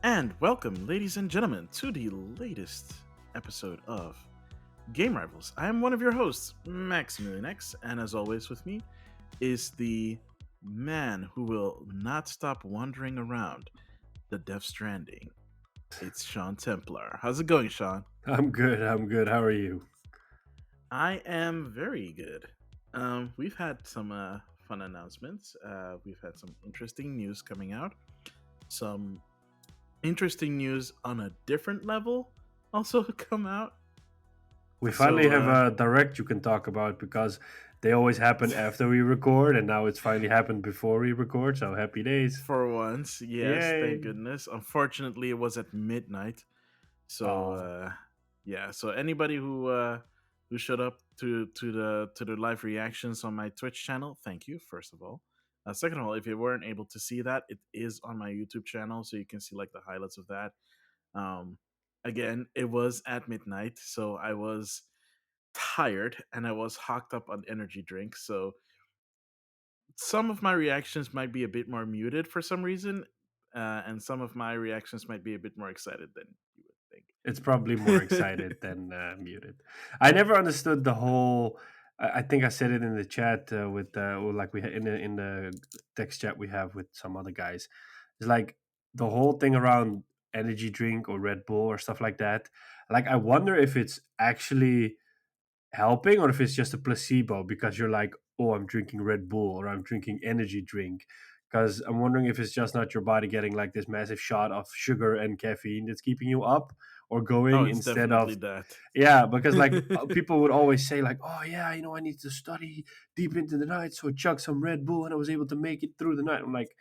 And welcome, ladies and gentlemen, to the latest episode of Game Rivals. I am one of your hosts, Maximilian X, and as always, with me is the man who will not stop wandering around the Death Stranding. It's Sean Templar. How's it going, Sean? I'm good. I'm good. How are you? I am very good. We've had some fun announcements. We've had some interesting news coming out. Some interesting news on a different level also come out. We So finally have a direct you can talk about because they always happen after we record, and now it's finally happened before we record. So happy days! for once, yes, thank Yay! goodness. Unfortunately, it was at midnight. So Oh, yeah, so anybody who showed up to the live reactions on my Twitch channel, thank you first of all. Second of all, if you weren't able to see that, it is on my YouTube channel, so you can see like the highlights of that. Um, Again, it was at midnight, so I was tired and I was hocked up on energy drinks. So some of my reactions might be a bit more muted for some reason, and some of my reactions might be a bit more excited than you would it's probably more excited than muted. I never understood the whole. I think I said it in the chat like in the text chat we have with some other guys. It's like the whole thing around energy drink or Red Bull or stuff like that. Like I wonder if it's actually helping or if it's just a placebo because you're like, oh, I'm drinking Red Bull or I'm drinking energy drink. Because I'm wondering if it's just not your body getting like this massive shot of sugar and caffeine that's keeping you up or Oh, going it's instead definitely of, that. yeah, because like people would always say, like, oh, yeah, I need to study deep into the night. So I chugged some Red Bull and I was able to make it through the night. I'm like,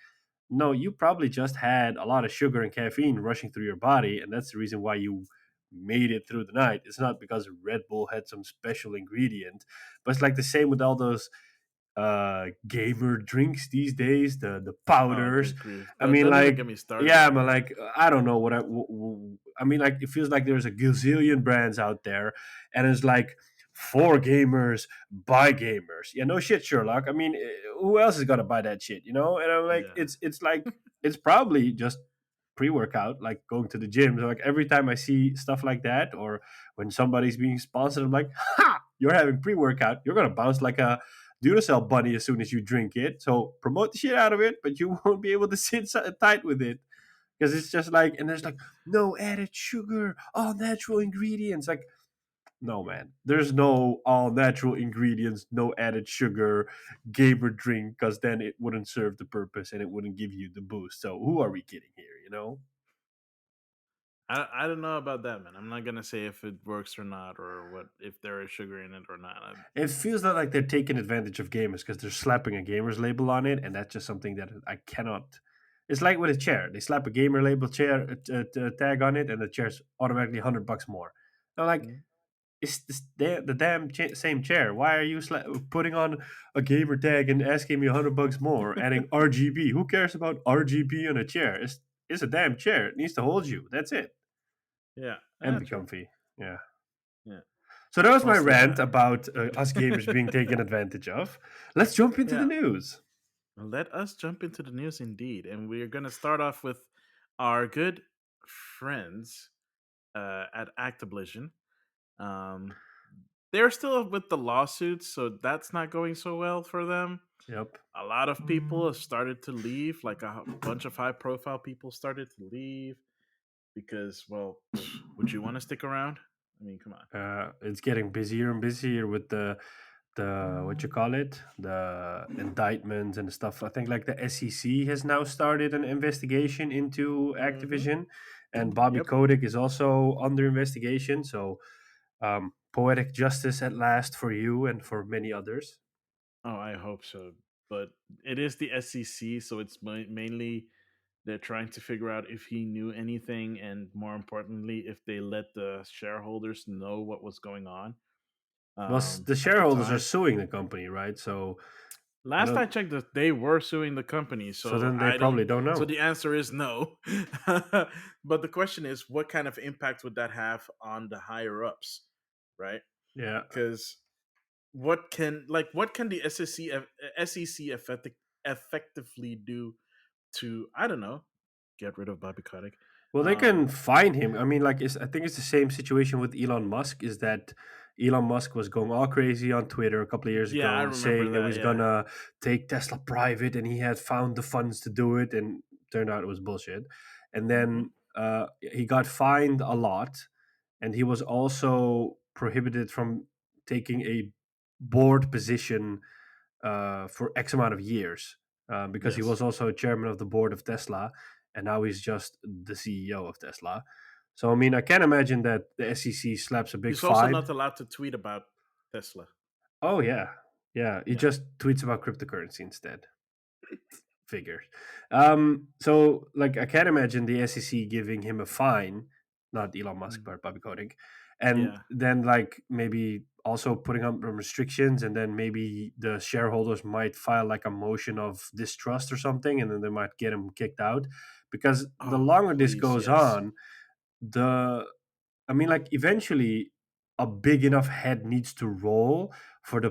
no, you probably just had a lot of sugar and caffeine rushing through your body, and that's the reason why you made it through the night. It's not because Red Bull had some special ingredient, but it's like the same with all those gamer drinks these days, the Oh, powders. good grief! I mean, Don't even like, get me started yeah, on but that. like, I don't know what I mean, like, it feels like there's a gazillion brands out there, and it's like for gamers by gamers. Yeah, no shit, Sherlock. I mean, who else is gonna buy that shit? And I'm like, Yeah. it's like it's probably just pre-workout, like going to the gym. So like every time I see stuff like that, or when somebody's being sponsored, I'm like, ha! You're having pre-workout. You're gonna bounce like a Duracell bunny as soon as you drink it. So promote the shit out of it, but you won't be able to sit tight with it because it's just like, and there's like no added sugar, all natural ingredients. Like, no, man, there's no all natural ingredients, no added sugar gamer drink because then it wouldn't serve the purpose and it wouldn't give you the boost. So who are we kidding here? I don't know about that, man. I'm not gonna say if it works or not, or what if there is sugar in it or not. It feels like they're taking advantage of gamers because they're slapping a gamer's label on it, and that's just something that I cannot. It's like with a chair; they slap a gamer label tag on it, and the chair's automatically $100 more. I'm like, Mm. it's the damn same chair. Why are you putting on a gamer tag and asking me $100 more, adding RGB? Who cares about RGB on a chair? It's a damn chair. It needs to hold you. That's it, Yeah, and be true. comfy. Yeah. Yeah, So that was my mostly rant that. about us gamers being taken advantage of. Let's jump into the Yeah, news. let us jump into the news indeed, and we're gonna start off with our good friends at Activision. Um, they're still with the lawsuits, so that's not going so well for them. Yep. A lot of people have started to leave, like a bunch of high profile people started to leave because, well, would you want to stick around? I mean, come on. It's getting busier and busier with the what you call it, the indictments and stuff. I think like the SEC has now started an investigation into Mm-hmm. Activision, and Bobby Yep. Kotick is also under investigation. So poetic justice at last for you and for many others. Oh, I hope so. But it is the SEC, so it's mainly they're trying to figure out if he knew anything, and more importantly, if they let the shareholders know what was going on Well, the at the shareholders are time. suing the company, right? So I Last I don't. checked, that they were suing the company, So so then they I don't. probably don't So know. the answer is no. But the question is, what kind of impact would that have on the higher ups, right? Yeah. Because what can the SEC effectively do to, I don't know, get rid of Bobby Kotick? Well, they Um, can fine him. I mean, like, I think it's the same situation with Elon Musk. Is that Elon Musk was going all crazy on Twitter a couple of years yeah, I ago, remember saying that that. he's Yeah. gonna take Tesla private, and he had found the funds to do it, and turned out it was bullshit. And Hmm. then he got fined a lot, and he was also prohibited from taking a board position for X amount of years, because he Yes. was also chairman of the board of Tesla, and now he's just the CEO of Tesla. So I mean, I can't imagine that the SEC slaps a big He's also fine. not allowed to tweet about Tesla. Oh yeah, yeah. He Yeah. just tweets about cryptocurrency instead. Figures. So like, I can't imagine the SEC giving him a fine, not Elon Musk, Mm. but Bobby Kotick, and Yeah. then like maybe also putting up restrictions, and then maybe the shareholders might file like a motion of distrust or something, and then they might get him kicked out, because the Oh, longer this please, goes yes. on, the I mean, like, eventually a big enough head needs to roll for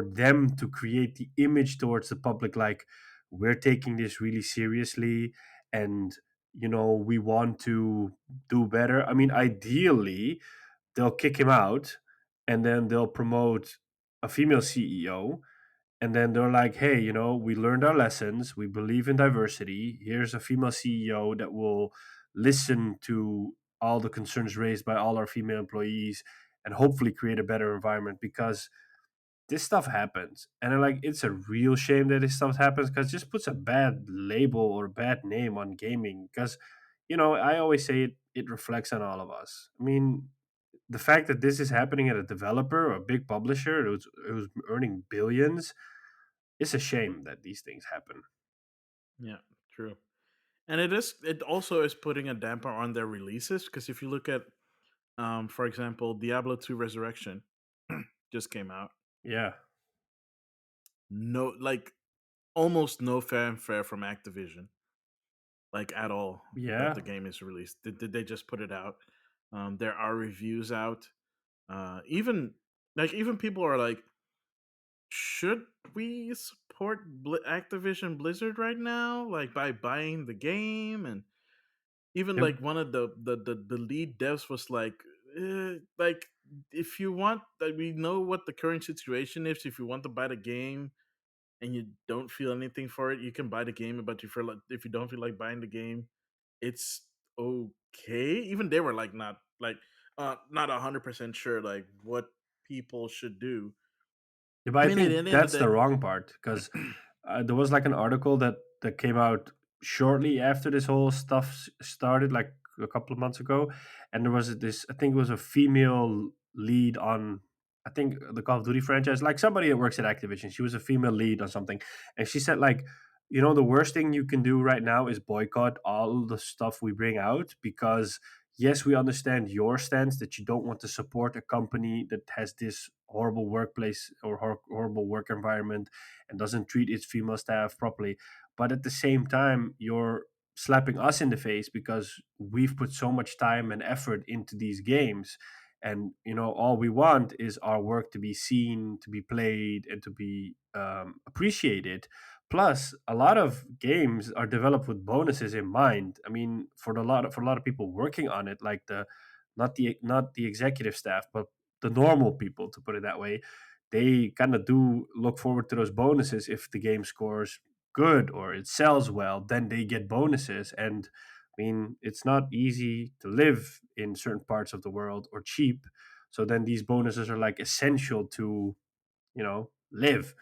them to create the image towards the public, like, we're taking this really seriously, and we want to do better. I mean, ideally they'll kick him out, and then they'll promote a female CEO, and then they're like, hey, we learned our lessons, we believe in diversity, here's a female CEO that will listen to all the concerns raised by all our female employees, and hopefully create a better environment, because this stuff happens, and it's a real shame that this stuff happens, because it just puts a bad label or bad name on gaming, because I always say it reflects on all of us. I mean, the fact that this is happening at a developer or a big publisher who's earning billions, it's a shame that these things happen. Yeah, true. And it also is putting a damper on their releases because if you look at for example, Diablo 2 Resurrection just came out. Yeah, No, like almost no fanfare from Activision, like at all, that yeah, the game is released. Did they just put it out? There are reviews out. Even even people are like, should we support Activision Blizzard right now, like by buying the game? And even yep. like one of the lead devs was like if you want, like, we know what the current situation is. If you want to buy the game and you don't feel anything for it, you can buy the game. But if you don't feel like buying the game, it's okay. Even they were like not 100% sure like what people should do. Yeah, but I I mean, at think the end of that's the the wrong part, because there was like an article that came out shortly after this whole stuff started, like a couple of months ago, and there was this. I think it was a female lead on. I think the Call of Duty franchise, like somebody that works at Activision. She was a female lead on something, and she said like, the worst thing you can do right now is boycott all the stuff we bring out, because yes, we understand your stance that you don't want to support a company that has this horrible workplace or horrible work environment and doesn't treat its female staff properly. But at the same time, you're slapping us in the face because we've put so much time and effort into these games. And, all we want is our work to be seen, to be played, and to be appreciated. Plus, a lot of games are developed with bonuses in mind. I mean, for a lot of people working on it, like the not the executive staff, but the normal people, to put it that way, they kind of do look forward to those bonuses. If the game scores good or it sells well, then they get bonuses. And I mean, it's not easy to live in certain parts of the world, or cheap. So then these bonuses are like essential to live.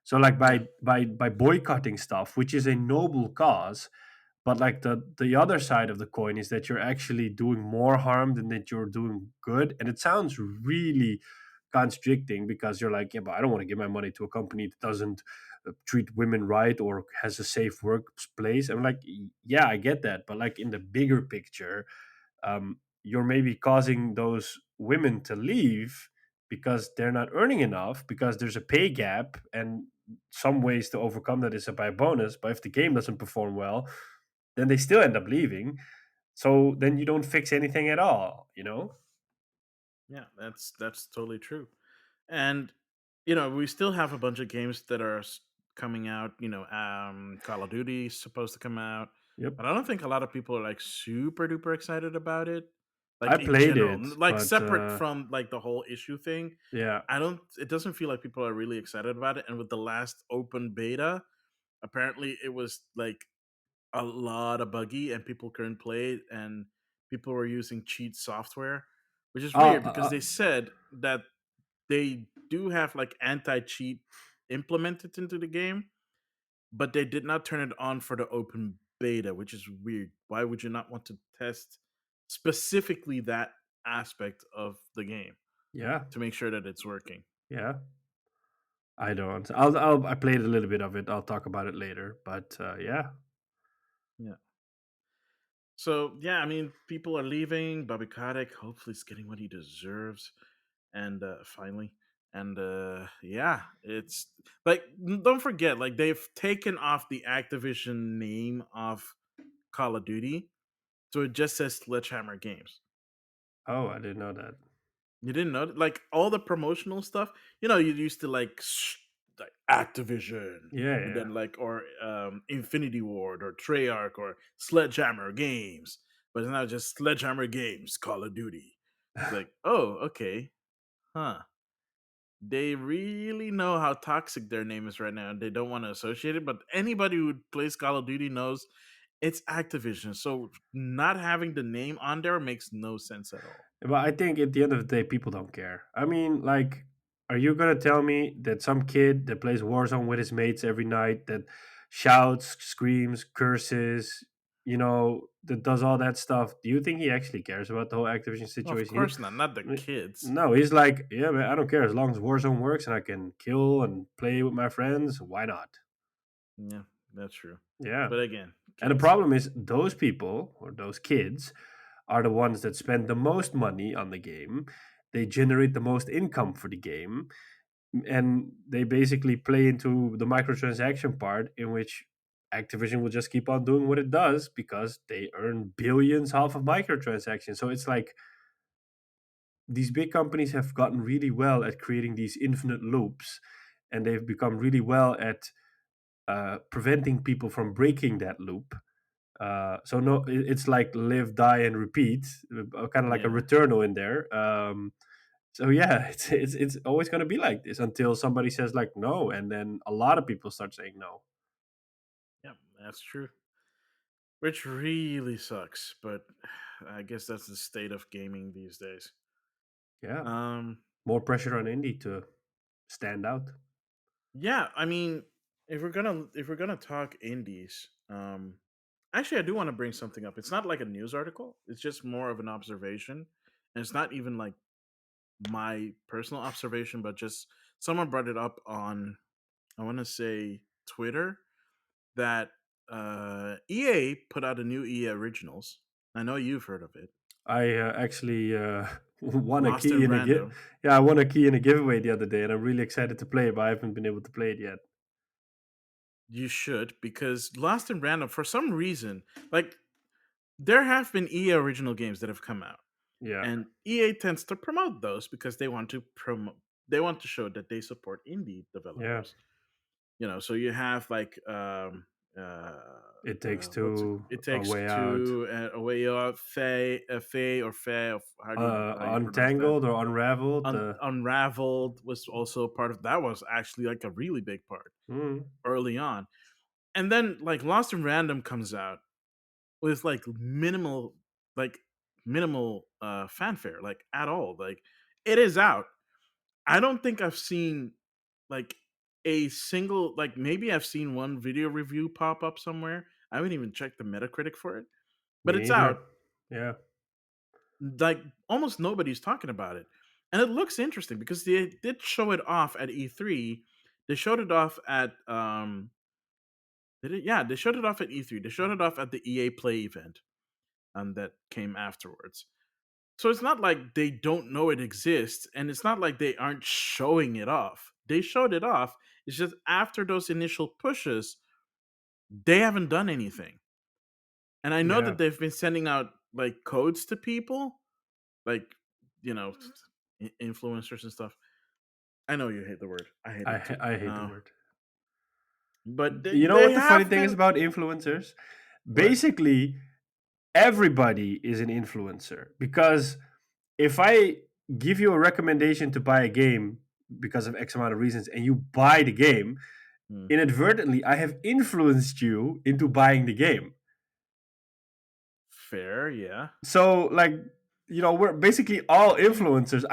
So like yeah, by boycotting stuff, which is a noble cause, but like the other side of the coin is that you're actually doing more harm than that you're doing good. And it sounds really contradicting, because you're like, yeah, but I don't want to give my money to a company that doesn't treat women right or has a safe workplace. I'm like, yeah, I get that, but like in the bigger picture, you're maybe causing those women to leave because they're not earning enough, because there's a pay gap, and some ways to overcome that is by a bonus. But if the game doesn't perform well, then they still end up leaving. So then you don't fix anything at all. yeah, that's totally true. And we still have a bunch of games that are coming out. Call of Duty is supposed to come out. Yep. But I don't think a lot of people are like super duper excited about it. I Like in played general, it, like but separate from like the whole issue thing. yeah. I don't. It doesn't feel like people are really excited about it. And with the last open beta, apparently it was like a lot of buggy, and people couldn't play it, and people were using cheat software, which is Uh, weird uh, because uh, they said that they do have like anti cheat implemented into the game, but they did not turn it on for the open beta, which is weird. Why would you not want to test specifically that aspect of the game yeah, to make sure that it's working? yeah. I don't. I played a little bit of it. I'll talk about it later. But yeah, Yeah. So yeah, I mean, people are leaving. Bobby Kotick hopefully is getting what he deserves, and finally, and yeah, it's like don't forget, like they've taken off the Activision name of Call of Duty, so it just says Sledgehammer Games. oh, I didn't know that. You didn't know, like all the promotional stuff. You know, you used to like Activision, Yeah, and yeah. then like or Infinity Ward or Treyarch or Sledgehammer Games, but it's now just Sledgehammer Games Call of Duty. It's like, oh, okay, huh? They really know how toxic their name is right now, and they don't want to associate it. But anybody who plays Call of Duty knows it's Activision, so not having the name on there makes no sense at all. But I think at the end of the day, people don't care. I mean, like, are you gonna tell me that some kid that plays Warzone with his mates every night, that shouts, screams, curses, that does all that stuff? Do you think he actually cares about the whole Activision Of situation? course not, not the kids. No, he's like, yeah, man, I don't care as long as Warzone works and I can kill and play with my friends. Why not? Yeah, that's true. Yeah. But again, And the kids. problem is those people or those kids are the ones that spend the most money on the game. They generate the most income for the game. And they basically play into the microtransaction part in which Activision will just keep on doing what it does because they earn billions off of microtransactions. So it's like these big companies have gotten really well at creating these infinite loops, and they've become really well at preventing people from breaking that loop. So no, it's like live, die, and repeat, kind of like a Yeah, returnal in there. So yeah, it's always going to be like this until somebody says like no, and then a lot of people start saying no. yeah, that's true. Which really sucks, but I guess that's the state of gaming these days. Yeah, Um, more pressure on indie to stand out. yeah, I mean, if we're gonna talk indies, actually, I do want to bring something up. It's not like a news article; it's just more of an observation, and it's not even like my personal observation, but just someone brought it up on, I want to say, Twitter, that EA put out a new EA Originals. I know you've heard of it. I actually won a Lost key in in a Random. yeah, I won a key in a giveaway the other day, and I'm really excited to play it, but I haven't been able to play it yet. You should, because Lost in Random, for some reason, like there have been EA Original games that have come out, Yeah, and EA tends to promote those because they want to promote. They want to show that they support indie yeah. developers. So you have like It takes what's it? two, It a takes way out. two, a way out, Faye or Faye. How do you pronounce that? Untangled or unraveled. Unraveled was also part of that. Was actually like a really big part Mm, early on, and then like Lost in Random comes out with like minimal fanfare, like at all. Like it is out. I don't think I've seen like a single, like maybe I've seen one video review pop up somewhere. I haven't even checked the Metacritic for it, but me it's either. out. Yeah, Like almost nobody's talking about it, and it looks interesting because they did show it off at E3. They showed it off at yeah, they showed it off at E3. They showed it off at the EA Play event, that came afterwards. So it's not like they don't know it exists, and it's not like they aren't showing it off. They showed it off. It's just after those initial pushes, they haven't done anything. And I know yeah. that they've been sending out like codes to people, like you know, influencers and stuff. I know you hate the word. I hate it too. I hate the word. But they, You know they what the funny have thing is been. about influencers? What? Basically, everybody is an influencer because if I give you a recommendation to buy a game because of X amount of reasons and you buy the game, Hmm. inadvertently, I have influenced you into buying the game. Fair, yeah. So, like, we're basically all influencers.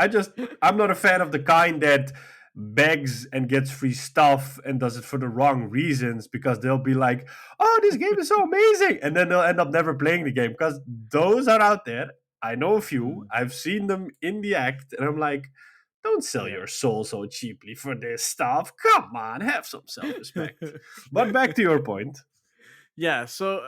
I'm not a fan of the kind that begs and gets free stuff and does it for the wrong reasons because they'll be like, oh, this game is so amazing. And then they'll end up never playing the game because those are out there. I know a few, Hmm. I've seen them in the act, and I'm like, don't sell Yeah. your soul so cheaply for this stuff. Come on, have some self respect. But back to your point. Yeah, so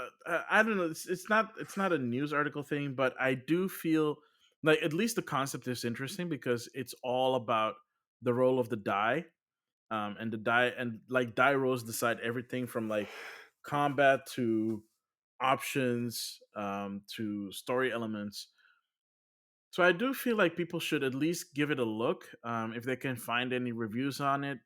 I don't know. It's not a news article thing, but I do feel like at least the concept is interesting because it's all about the role of the die, and the die and like die rolls decide everything from like combat to options, to story elements. So I do feel like people should at least give it a look, if they can find any reviews on it.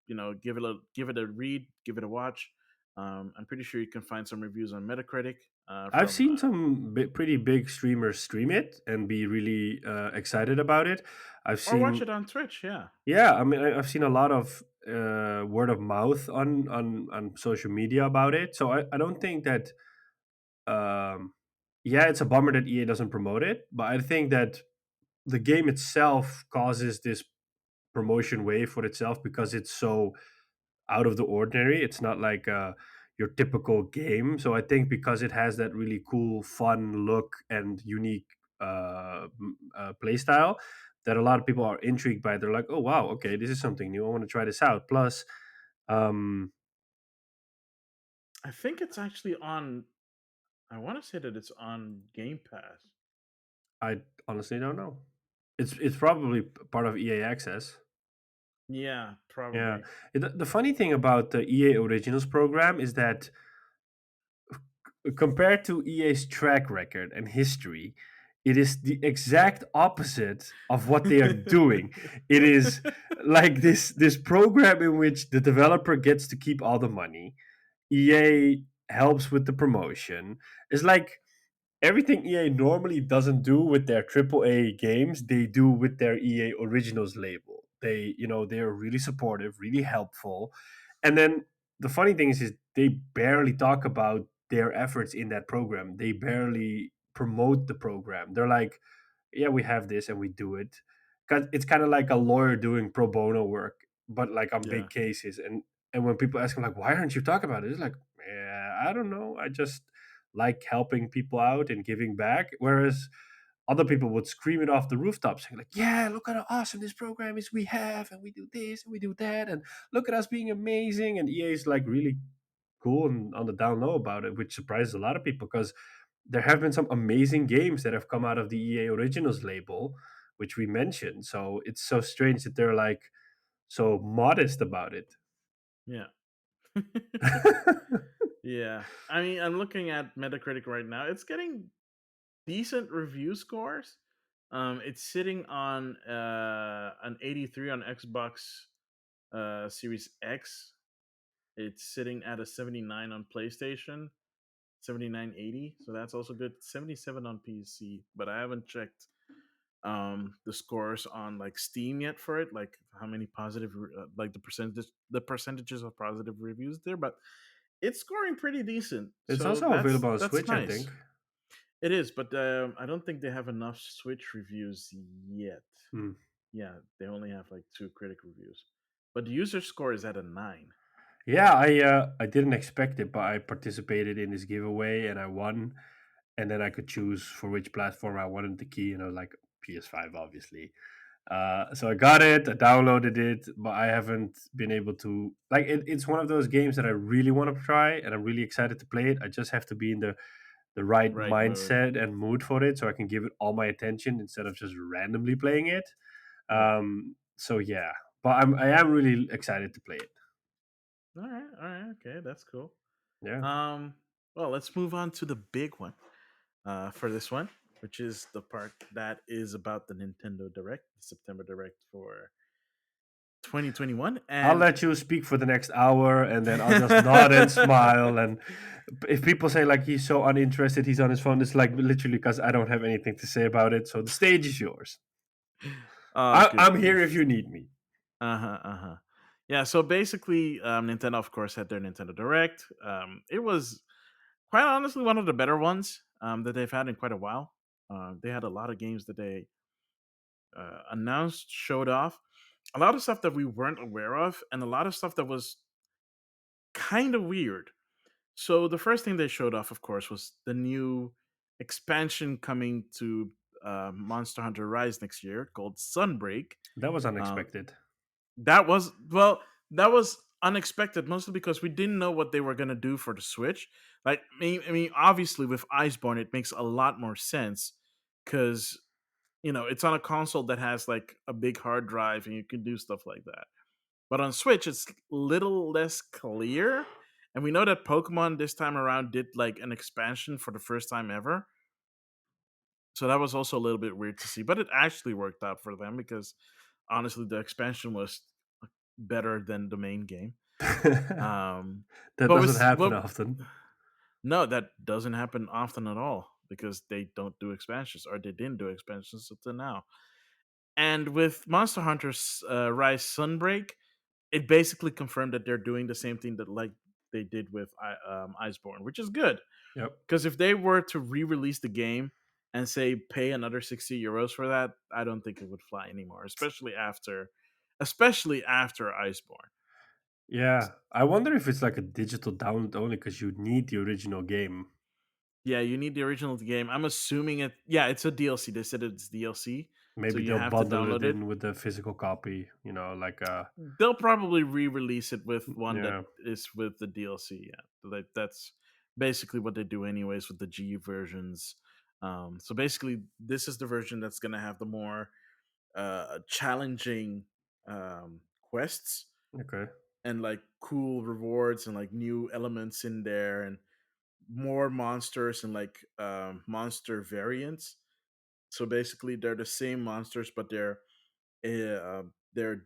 Give it a read, give it a watch. I'm pretty sure you can find some reviews on Metacritic, I've from seen some pretty big streamers stream it and be really excited about it. I've or watch seen, it on Twitch. Yeah, yeah, I mean, I've seen a lot of word of mouth on social media about it. So I don't think that, um, yeah, it's a bummer that EA doesn't promote it, but I think that the game itself causes this promotion wave for itself because it's so out of the ordinary. It's not like your typical game. So I think because it has that really cool, fun look and unique play style, that a lot of people are intrigued by. They're like, oh wow, okay, this is something new. I want to try this out. Plus, um, I think it's actually on. I want to say that it's on Game Pass. I honestly don't know. It's probably part of EA Access. Yeah, Yeah. probably. The funny thing about the EA Originals program is that compared to EA's track record and history, it is the exact opposite of what they are doing. It is like this program in which the developer gets to keep all the money. EA helps with the promotion. It's like everything EA normally doesn't do with their AAA games, they do with their EA Originals label. They're really supportive, really helpful. And then the funny thing is they barely talk about their efforts in that program. They barely promote the program. They're like, yeah, we have this and we do it. 'Cause it's kind of like a lawyer doing pro bono work, but like on Yeah, big cases. And when people ask him like, why aren't you talking about it? It's like, yeah, I don't know. I just like helping people out and giving back. Whereas other people would scream it off the rooftops, saying like, "Yeah, look at how awesome this program is we have, and we do this and we do that, and look at us being amazing." And EA is like really cool and on the down low about it, which surprises a lot of people because there have been some amazing games that have come out of the EA Originals label, which we mentioned. So it's so strange that they're like so modest about it. yeah. Yeah, I mean, I'm looking at Metacritic right now. It's getting decent review scores. It's sitting on an 83 on Xbox Series X. It's sitting at a 79 on PlayStation, 7980. So that's also good. 77 on PC, but I haven't checked the scores on like Steam yet for it, like how many like the percentages of positive reviews there, but it's scoring pretty decent. It's So also available on that's Switch, I nice. think. It is, but I don't think they have enough Switch reviews yet. Hmm. Yeah, they only have like two critic reviews, but the user score is at a 9. Yeah, I didn't expect it, but I participated in this giveaway and I won. And then I could choose for which platform I wanted the key, and I was like PS5, obviously. So I got it, I downloaded it, but I haven't been able to like it. It's one of those games that I really want to try, and I'm really excited to play it. I just have to be in the right Right mode. mindset and mood for it, so I can give it all my attention instead of just randomly playing it. Yeah. So yeah, but I am really excited to play it. All right. All right. Okay, that's cool. Yeah. Um. Well, let's move on to the big one. For this one, which is the part that is about the Nintendo Direct, the September Direct for 2021, I'll and let you speak for the next hour, and then I'll just nod and smile. And if people say like he's so uninterested, he's on his phone, it's like literally because I don't have anything to say about it. So the stage is yours. oh, good I'm here if grief. you need me. Uh-huh, uh-huh. Yeah, so basically, Nintendo, of course, had their Nintendo Direct. It was quite honestly one of the better ones that they've had in quite a while. They had a lot of games that they announced, showed off, a lot of stuff that we weren't aware of, and a lot of stuff that was kind of weird. So the first thing they showed off, of course, was the new expansion coming to Monster Hunter Rise next year called Sunbreak. That was Uh, unexpected. that was well, that was unexpected, mostly because we didn't know what they were gonna do for the Switch. Like, I mean, obviously with Iceborne, it makes a lot more sense because it's on a console that has like a big hard drive and you can do stuff like that. But on Switch, it's little less clear. And we know that Pokemon this time around did like an expansion for the first time ever. So that was also a little bit weird to see. But it actually worked out for them because honestly, the expansion was better than the main game. That Um, but doesn't with happen what often. no, that doesn't happen often at all because they don't do expansions or they didn't do expansions until now. And with Monster Hunter's Rise Sunbreak, it basically confirmed that they're doing the same thing that like they did with Iceborne, which is good. Yep. Because if they were to re-release the game and say pay another €60 for that, I don't think it would fly anymore, especially after Iceborne. Yeah. I wonder if it's like a digital download only because you need the original game. Yeah, you need the original game. I'm assuming it. Yeah, it's a DLC. They said it's DLC, so Maybe you they'll have to bundle it download it. in with the physical copy, like They'll probably re-release it with one that yeah. is with the DLC. Yeah, that's basically what they do anyways with the G versions. So basically, this is the version that's gonna have the more challenging quests Okay. and like cool rewards and like new elements in there and more monsters and like monster variants. So basically, they're the same monsters, but they're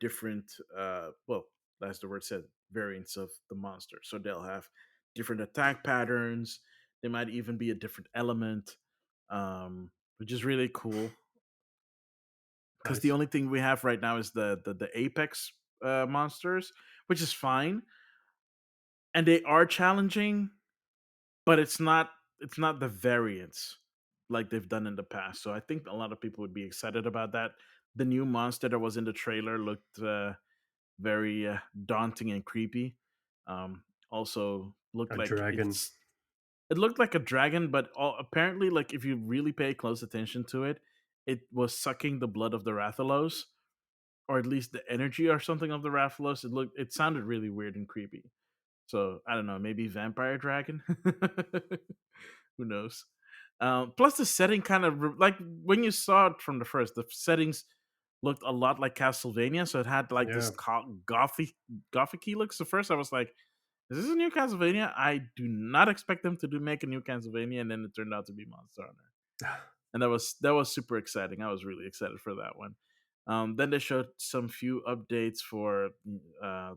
different. Well, as the word said, variants of the monster. So they'll have different attack patterns. They might even be a different element, which is really cool. Because the Nice. only thing we have right now is the apex monsters, which is fine, and they are challenging, but it's not the variants like they've done in the past. So I think a lot of people would be excited about that. The new monster that was in the trailer looked very daunting and creepy. Also looked A like dragon. it looked like a dragon, but apparently, like if you really pay close attention to it, it was sucking the blood of the Rathalos, or at least the energy or something of the Rathalos. It sounded really weird and creepy. So I don't know, maybe vampire dragon. Who knows? Plus, the setting kind of like when you saw it from the first, the settings looked a lot like Castlevania. So it had like this Yeah. gothic look. So first, I was like, "Is this a new Castlevania?" I do not expect them to make a new Castlevania, and then it turned out to be Monster Hunter, and that was super exciting. I was really excited for that one. Then they showed some few updates for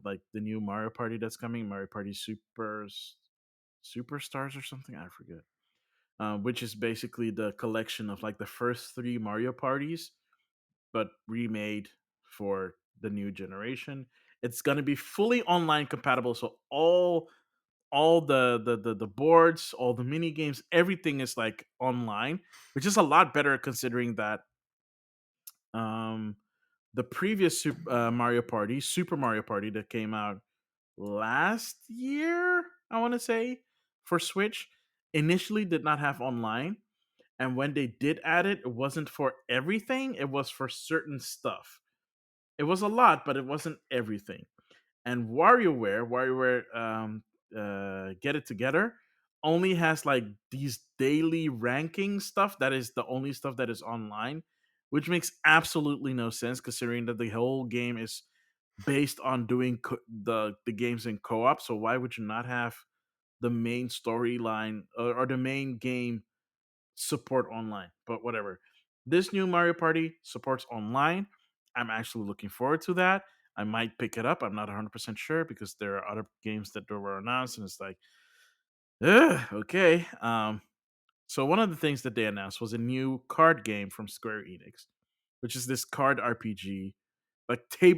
like the new Mario Party that's coming, Mario Party Superstars or something. I forget. Which is basically the collection of like the first three Mario parties, but remade for the new generation. It's gonna be fully online compatible, so all the boards, all the mini games, everything is like online, which is a lot better considering that um the previous Mario Party, Super Mario Party that came out last year, I want to say, for Switch, initially did not have online. And when they did add it, it wasn't for everything, it was for certain stuff. It was a lot, but it wasn't everything. And WarioWare, Get It Together, only has like these daily ranking stuff. That is the only stuff that is online, which makes absolutely no sense considering that the whole game is based on doing the games in co-op. So why would you not have the main storyline or the main game support online? But whatever. This new Mario Party supports online. I'm actually looking forward to that. I might pick it up. I'm not 100% sure because there are other games that were announced, and it's like, ugh, okay. So one of the things that they announced was a new card game from Square Enix, which is this card RPG,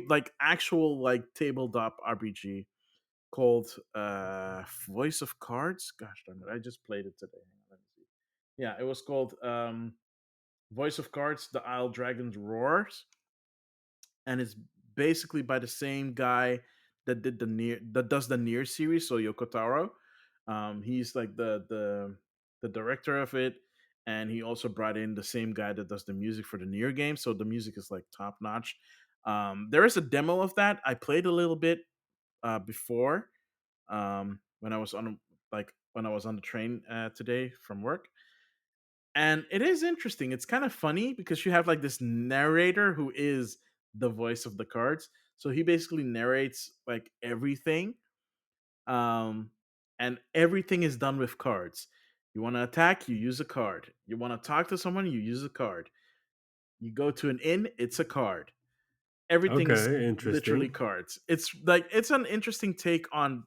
like actual like tabletop RPG called Voice of Cards. Gosh darn it, I just played it today. Hang on, let me see. Yeah, it was called Voice of Cards: The Isle Dragons Roars, and it's basically by the same guy that does the Near series, so Yoko Taro. He's like the director of it, and he also brought in the same guy that does the music for the Near game. So the music is like top notch. There is a demo of that. I played a little bit before when I was on when I was on the train today from work, and it is interesting. It's kind of funny because you have like this narrator who is the voice of the cards. So he basically narrates like everything. Um and everything is done with cards. You want to attack, you use a card. You want to talk to someone, you use a card. You go to an inn, it's a card. Everything is Okay, literally interesting. cards. It's like it's an interesting take on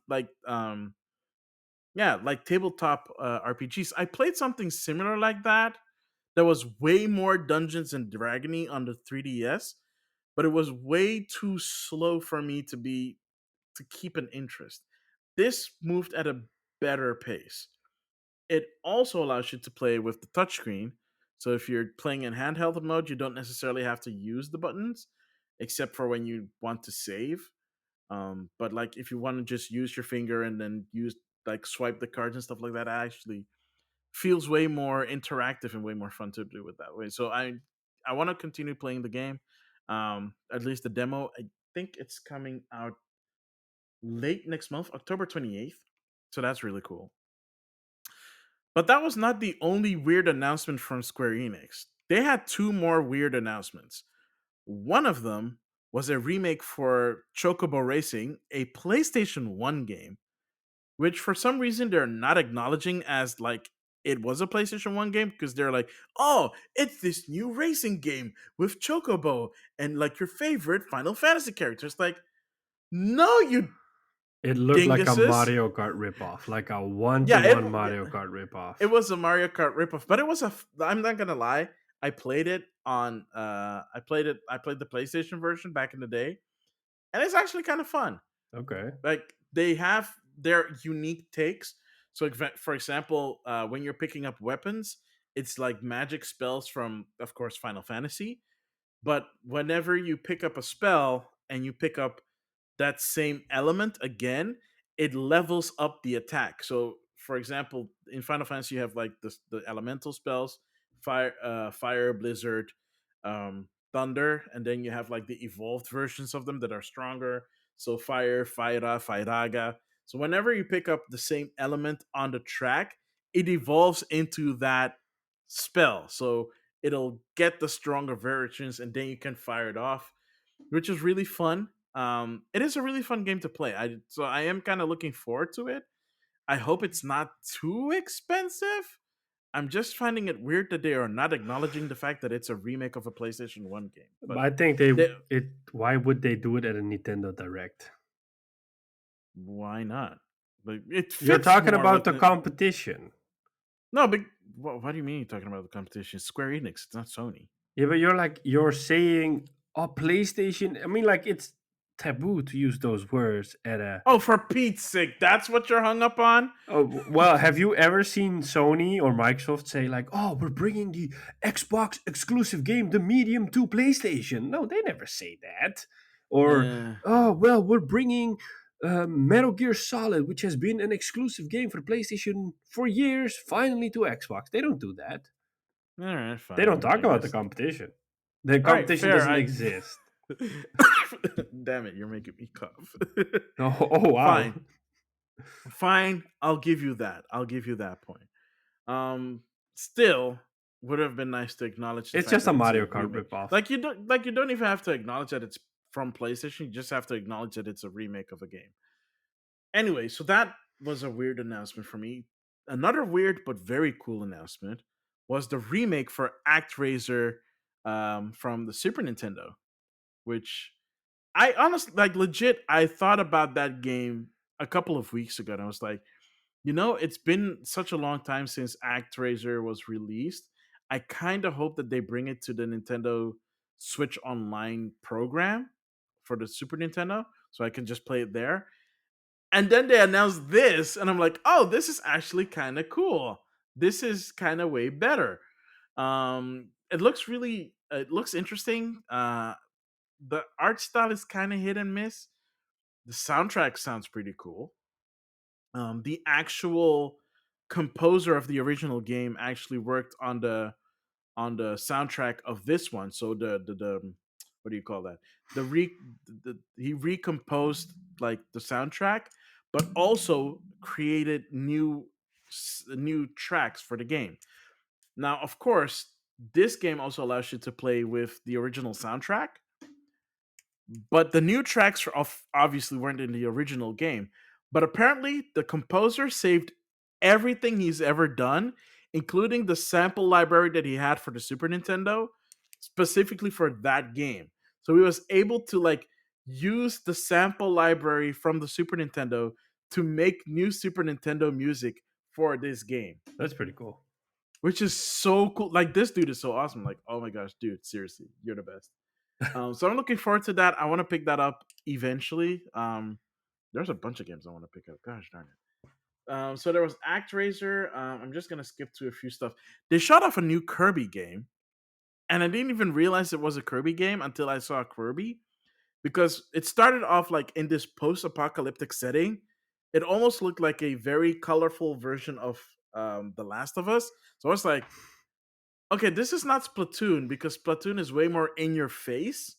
yeah, like tabletop RPGs. I played something similar like that. There was way more Dungeons and Dragony on the 3DS, but it was way too slow for me to keep an interest. This moved at a better pace. It also allows you to play with the touchscreen. So if you're playing in handheld mode, you don't necessarily have to use the buttons, except for when you want to save. But like if you want to just use your finger and then use like swipe the cards and stuff like that, actually feels way more interactive and way more fun to do it that way. So I want to continue playing the game. At least the demo. I think it's coming out late next month, October 28th. So that's really cool. But that was not the only weird announcement from Square Enix. They had two more weird announcements. One of them was a remake for Chocobo Racing, a PlayStation 1 game, which for some reason they're not acknowledging as like it was a PlayStation 1 game because they're like, oh, it's this new racing game with Chocobo and like your favorite Final Fantasy characters. Like, no, you It looked like a dinguses. Mario Kart ripoff, like a one to Yeah, one yeah, Mario Kart ripoff. it was a Mario Kart ripoff, but it was I'm not gonna lie. I played it on I played the PlayStation version back in the day, and it's actually kind of fun. Okay. Like they have their unique takes. So, for example, when you're picking up weapons, it's like magic spells from, of course, Final Fantasy. But whenever you pick up a spell and you pick up that same element again, it levels up the attack. So, for example, in Final Fantasy, you have like the elemental spells, fire, blizzard, thunder, and then you have like the evolved versions of them that are stronger. So, fire, Fyra, Fyraga. So, whenever you pick up the same element on the track, it evolves into that spell. So, it'll get the stronger versions, and then you can fire it off, which is really fun. It is a really fun game to play. I am kind of looking forward to it. I hope it's not too expensive. I'm just finding it weird that they are not acknowledging the fact that it's a remake of a PlayStation 1 game. But But I think they, why would they do it at a Nintendo Direct? why not? Like it You're fits talking more about with the it. competition. No, but what do you mean you're talking about the competition? It's Square Enix. It's not Sony. Yeah, but you're saying oh PlayStation. I mean, like it's taboo to use those words at a. Oh, for Pete's sake, that's what you're hung up on? Oh well, have you ever seen Sony or Microsoft say like, "Oh, we're bringing the Xbox exclusive game, the Medium, to PlayStation"? No, they never say that. Or, Eh, "Oh, well, we're bringing Metal Gear Solid, which has been an exclusive game for PlayStation for years, finally to Xbox." They don't do that. all right, They don't fine. talk I about the guess. competition. The All right, competition fair. doesn't I exist. damn it, you're making me cough. Oh, oh wow. Fine, fine. I'll give you that. I'll give you that point. Still, would have been nice to acknowledge the It's fact just that a it's a Mario Kart remake. ripoff. Like you don't even have to acknowledge that it's from PlayStation. You just have to acknowledge that it's a remake of a game. Anyway, so that was a weird announcement for me. Another weird but very cool announcement was the remake for ActRaiser from the Super Nintendo, which I honestly, like, legit, I thought about that game a couple of weeks ago, and I was like, it's been such a long time since ActRaiser was released. I kind of hope that they bring it to the Nintendo Switch Online program for the Super Nintendo, so I can just play it there. And then they announced this, and I'm like, oh, this is actually kind of cool. This is kind of way better. It looks interesting. The art style is kind of hit and miss. The soundtrack sounds pretty cool. The actual composer of the original game actually worked on the soundtrack of this one. So the what do you call that? He recomposed like the soundtrack, but also created new tracks for the game. Now, of course, this game also allows you to play with the original soundtrack, but the new tracks obviously weren't in the original game. But apparently, the composer saved everything he's ever done, including the sample library that he had for the Super Nintendo, specifically for that game. So he was able to like use the sample library from the Super Nintendo to make new Super Nintendo music for this game, That's pretty cool. which is so cool. Like this dude is so awesome. Like, oh my gosh, dude, seriously, you're the best. So I'm looking forward to that. I want to pick that up eventually. There's a bunch of games I want to pick up. Gosh darn it. So there was ActRaiser. I'm just gonna skip to a few stuff. They shot off a new Kirby game, and I didn't even realize it was a Kirby game until I saw Kirby because it started off like in this post-apocalyptic setting. It almost looked like a very colorful version of The Last of Us. So I was like, okay, this is not Splatoon because Splatoon is way more in your face.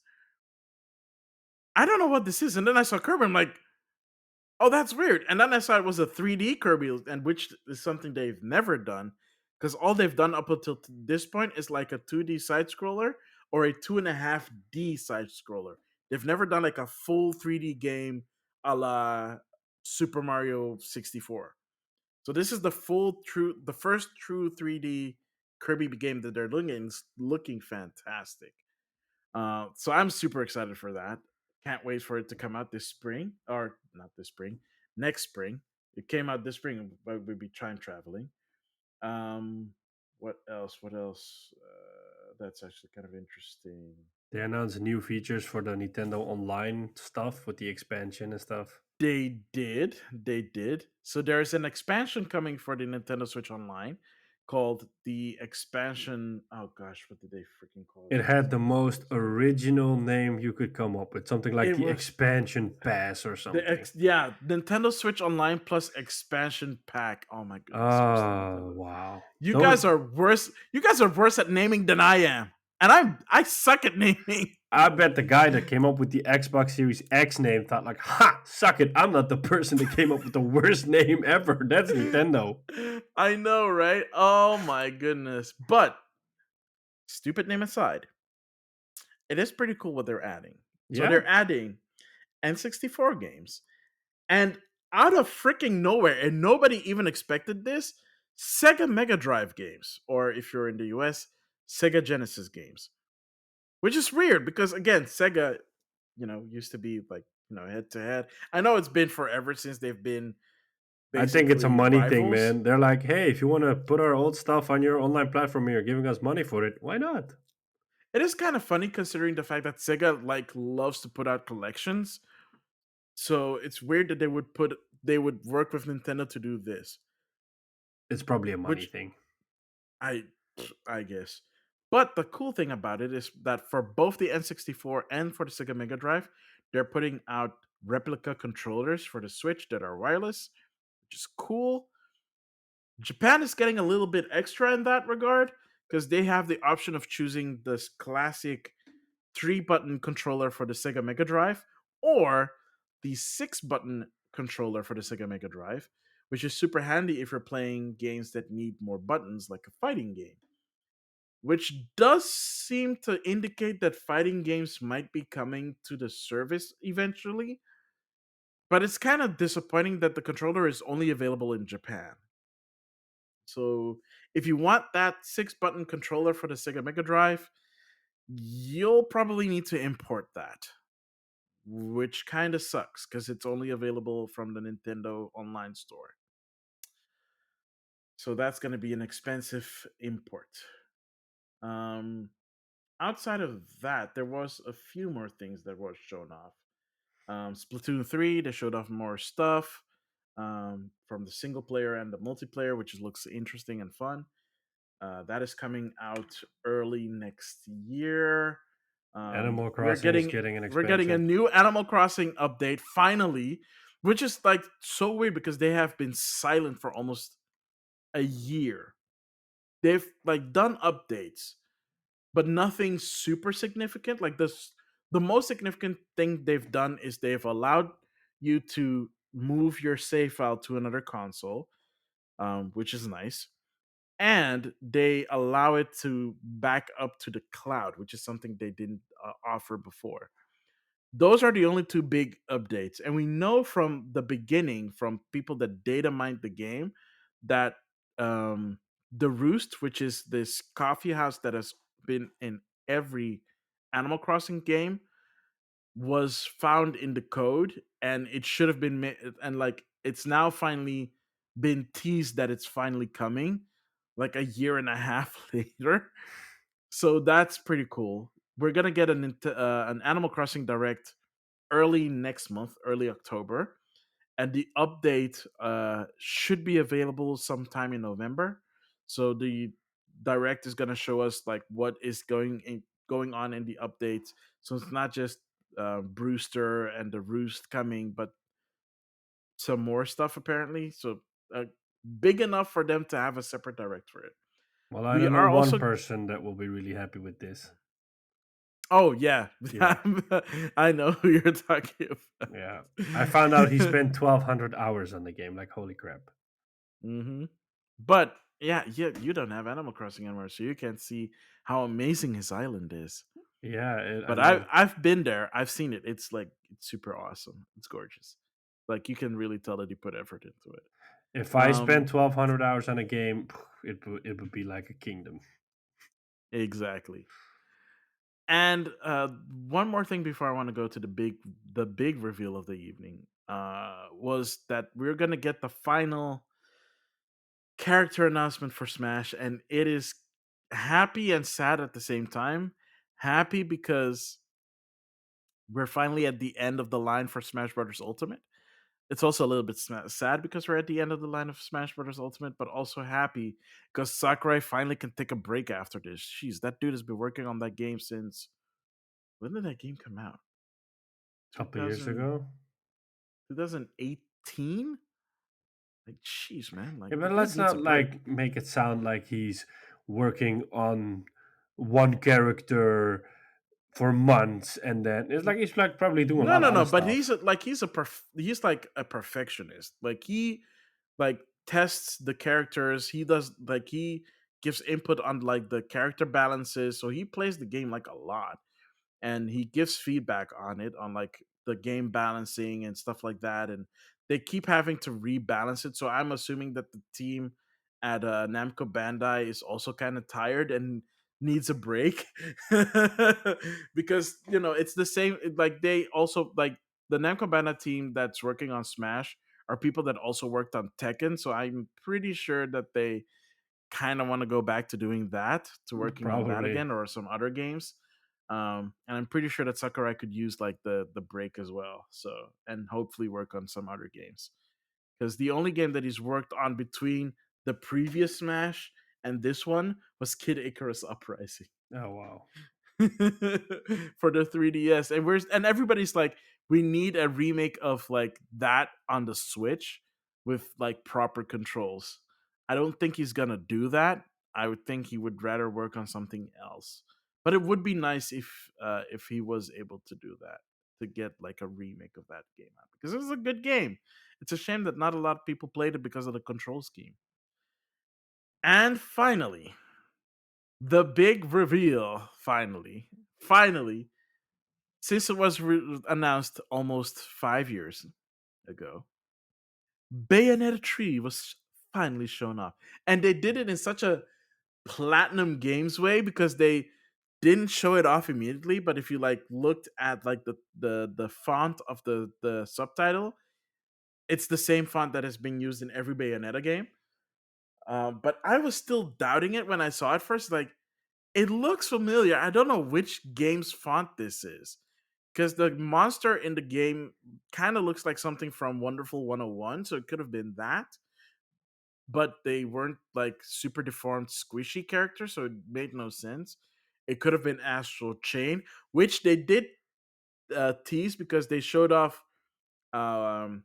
I don't know what this is. And then I saw Kirby. I'm like, oh, that's weird. And then I saw it was a 3D Kirby, and which is something they've never done because all they've done up until this point is like a 2D side scroller or a 2.5D side scroller. They've never done like a full 3D game a la Super Mario 64. So this is the first true 3D Kirby game that they're looking at. It's looking fantastic. So I'm super excited for that. Can't wait for it to come out this spring, or not this spring, next spring. It came out this spring, but we'll be time traveling. Um, what else? What else? That's actually kind of interesting. They announced new features for the Nintendo Online stuff with the expansion and stuff. They did. So there's an expansion coming for the Nintendo Switch Online called the expansion. Oh gosh, what did they freaking call It it? had the most original name you could come up with, something like It the was expansion pass or something. yeah, Nintendo Switch Online plus expansion pack. Oh my goodness, seriously, Oh, Nintendo. wow. You Those guys are worse. You guys are worse at naming than I am. And I suck at naming. I bet the guy that came up with the Xbox Series X name thought like, "Ha, suck it. I'm not the person that came up with the worst name ever. That's Nintendo." I know, right? Oh my goodness. But stupid name aside, it is pretty cool what they're adding. So Yeah. they're adding N64 games. And out of freaking nowhere, and nobody even expected this, Sega Mega Drive games, or if you're in the US, Sega Genesis games. Which is weird because again, Sega, used to be like, head to head. I know it's been forever since they've been I think it's a basically money thing, rivals. man. They're like, "Hey, if you want to put our old stuff on your online platform and you're giving us money for it, why not?" It is kind of funny considering the fact that Sega like loves to put out collections. So it's weird that they would work with Nintendo to do this, It's probably a money which thing. I I guess. But the cool thing about it is that for both the N64 and for the Sega Mega Drive, they're putting out replica controllers for the Switch that are wireless, which is cool. Japan is getting a little bit extra in that regard because they have the option of choosing this classic 3-button controller for the Sega Mega Drive or the 6-button controller for the Sega Mega Drive, which is super handy if you're playing games that need more buttons, like a fighting game. Which does seem to indicate that fighting games might be coming to the service eventually, but it's kind of disappointing that the controller is only available in Japan. So if you want that 6-button controller for the Sega Mega Drive, you'll probably need to import that, which kind of sucks because it's only available from the Nintendo Online Store. So that's going to be an expensive import. Um, Outside of that, there was a few more things that were shown off. Splatoon 3, they showed off more stuff from the single player and the multiplayer, which looks interesting and fun. That is coming out early next year. Animal We're Crossing is getting getting an we're getting a expansion. new Animal Crossing update finally, which is like so weird because they have been silent for almost a year. They've like done updates, but nothing super significant. Like this, the most significant thing they've done is they've allowed you to move your save file to another console, which is nice, and they allow it to back up to the cloud, which is something they didn't offer before. Those are the only two big updates, and we know from the beginning from people that data mined the game that um, the Roost, which is this coffee house that has been in every Animal Crossing game, was found in the code, and it should have been and like it's now finally been teased that it's finally coming, like a year and a half later. So that's pretty cool. We're gonna get an Animal Crossing Direct early next month, early October, and the update should be available sometime in November. So the direct is going to show us like what is going on in the updates. So it's not just Brewster and the Roost coming, but some more stuff apparently. So big enough for them to have a separate direct for it. Well, I We don't know are one also. person that will be really happy with this. Oh yeah, Yeah, I know who you're talking about. yeah. I found out he spent 1,200 hours on the game. Like, holy crap. hmm But yeah, you don't have Animal Crossing anymore, so you can't see how amazing his island is. Yeah, I But mean, I've been there, I've seen it. It's like it's super awesome. It's gorgeous. Like you can really tell that he put effort into it. if I Um, spent 1,200 hours on a game, it would be like a kingdom. exactly. And one more thing before I want to go to the big reveal of the evening was that we're gonna get the final character announcement for Smash, and it is happy and sad at the same time. Happy because we're finally at the end of the line for Smash Brothers Ultimate. It's also a little bit sad because we're at the end of the line of Smash Brothers Ultimate, but also happy because Sakurai finally can take a break after this. Jeez, that dude has been working on that game since when did that game come out? A couple years 2000, ago. 2018? Like, jeez, man, like Yeah, the but dude let's needs a not break. like make it sound like he's working on one character for months and then it's like he's like probably doing a No, lot no, of other no. But stuff. he's like a perfectionist. Like he like tests the characters. He does like he gives input on like the character balances. So he plays the game like a lot, and he gives feedback on it on like the game balancing and stuff like that. And they keep having to rebalance it. So I'm assuming that the team at Namco Bandai is also kind of tired and needs a break because it's the same. Like they also like the Namco Bandai team that's working on Smash are people that also worked on Tekken. So I'm pretty sure that they kind of want to go back to doing that, to working on that Probably. again or some other games. And I'm pretty sure that Sakurai could use like the break as well. So and hopefully work on some other games because the only game that he's worked on between the previous Smash and this one was Kid Icarus Uprising. Oh wow. For the 3DS, and everybody's like, we need a remake of like that on the Switch with like proper controls. I don't think he's gonna do that. I would think he would rather work on something else. But it would be nice if he was able to do that, to get like a remake of that game out because it was a good game. It's a shame that not a lot of people played it because of the control scheme. And finally, the big reveal. Finally, since it was announced almost 5 years ago, Bayonetta 3 was finally shown off. And they did it in such a Platinum Games way because they didn't show it off immediately, but if you like looked at like the font of the subtitle, it's the same font that has been used in every Bayonetta game. But I was still doubting it when I saw it first. Like, it looks familiar. I don't know which game's font this is because the monster in the game kind of looks like something from Wonderful 101, so it could have been that. But they weren't like super deformed, squishy characters, so it made no sense. It could have been Astral Chain, which they did tease because they showed off um,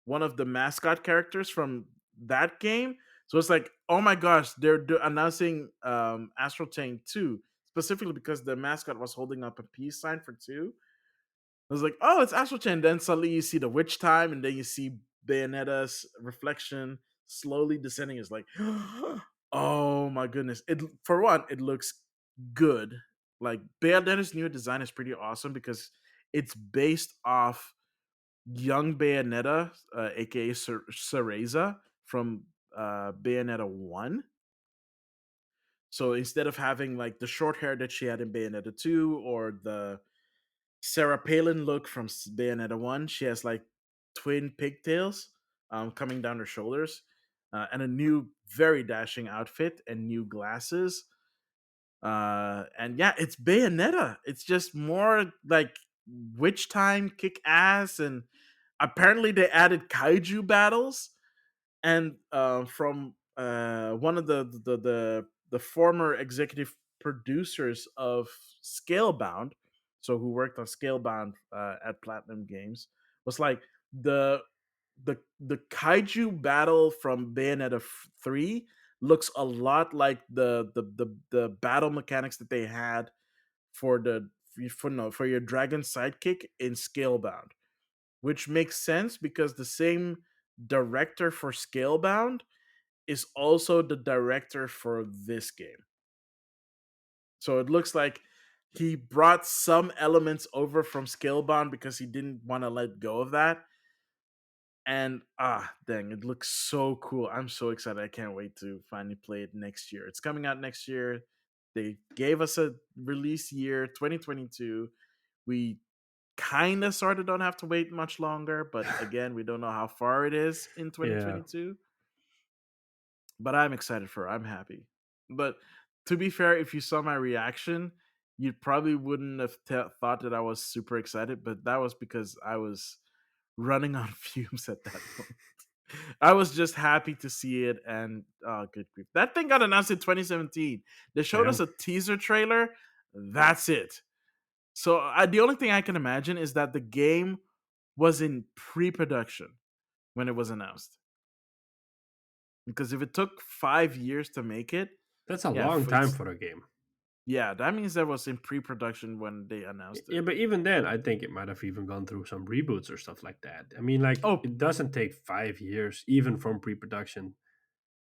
one of the mascot characters from that game. So it's like, oh my gosh, they're announcing Astral Chain 2, specifically because the mascot was holding up a peace sign for 2. I was like, oh, it's Astral Chain. Then suddenly you see the witch time, and then you see Bayonetta's reflection slowly descending. It's like, oh my goodness. It For one, it looks good. Like Bayonetta's new design is pretty awesome because it's based off young Bayonetta, aka Cereza from Bayonetta 1. So instead of having like the short hair that she had in Bayonetta 2 or the Sarah Palin look from Bayonetta 1, she has like twin pigtails coming down her shoulders and a new, very dashing outfit and new glasses. And yeah, it's Bayonetta. It's just more like witch time, kick ass, and apparently they added kaiju battles. And from one of the former executive producers of Scalebound, so who worked on Scalebound at Platinum Games, was like the the kaiju battle from Bayonetta 3 looks a lot like the battle mechanics that they had for the for no for your dragon sidekick in Scalebound, which makes sense because the same director for Scalebound is also the director for this game. So it looks like he brought some elements over from Scalebound because he didn't want to let go of that. And dang, it looks so cool. I'm so excited. I can't wait to finally play it next year. It's coming out next year. They gave us a release year, 2022. We kind of sort of don't have to wait much longer, but again, we don't know how far it is in Yeah. 2022. But I'm excited for it. I'm happy. But to be fair, if you saw my reaction, you probably wouldn't have thought that I was super excited, but that was because I was running on fumes at that point. I was just happy to see it, and oh, good grief. That thing got announced in 2017. They showed Yeah. us a teaser trailer. That's it. So the only thing I can imagine is that the game was in pre-production when it was announced. Because if it took 5 years to make it, That's a yeah, long time it's for a game. yeah, that means that was in pre-production when they announced it. Yeah, but even then, I think it might have even gone through some reboots or stuff like that. I mean, like, Oh, it doesn't take 5 years, even from pre production,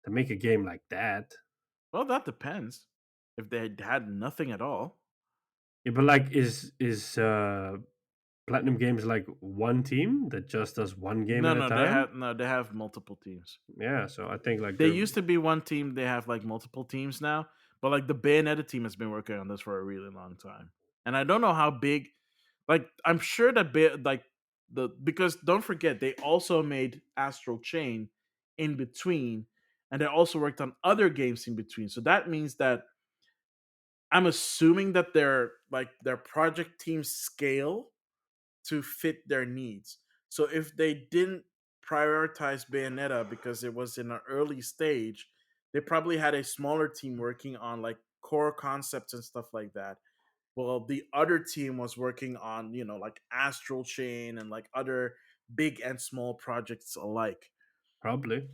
to make a game like that. well, that depends. If they had nothing at all, Yeah, but like, is Platinum Games like one team that just does one game no, at a no, they time? have no, they have multiple teams. Yeah, so I think like They they're used to be one team. They have like multiple teams now, but like the Bayonetta team has been working on this for a really long time, and I don't know how big. Like, I'm sure that like the because don't forget they also made Astral Chain in between, and they also worked on other games in between. So that means that I'm assuming that their project teams scale to fit their needs. So if they didn't prioritize Bayonetta because it was in an early stage, they probably had a smaller team working on like core concepts and stuff like that. Well, the other team was working on, like Astral Chain and like other big and small projects alike. probably.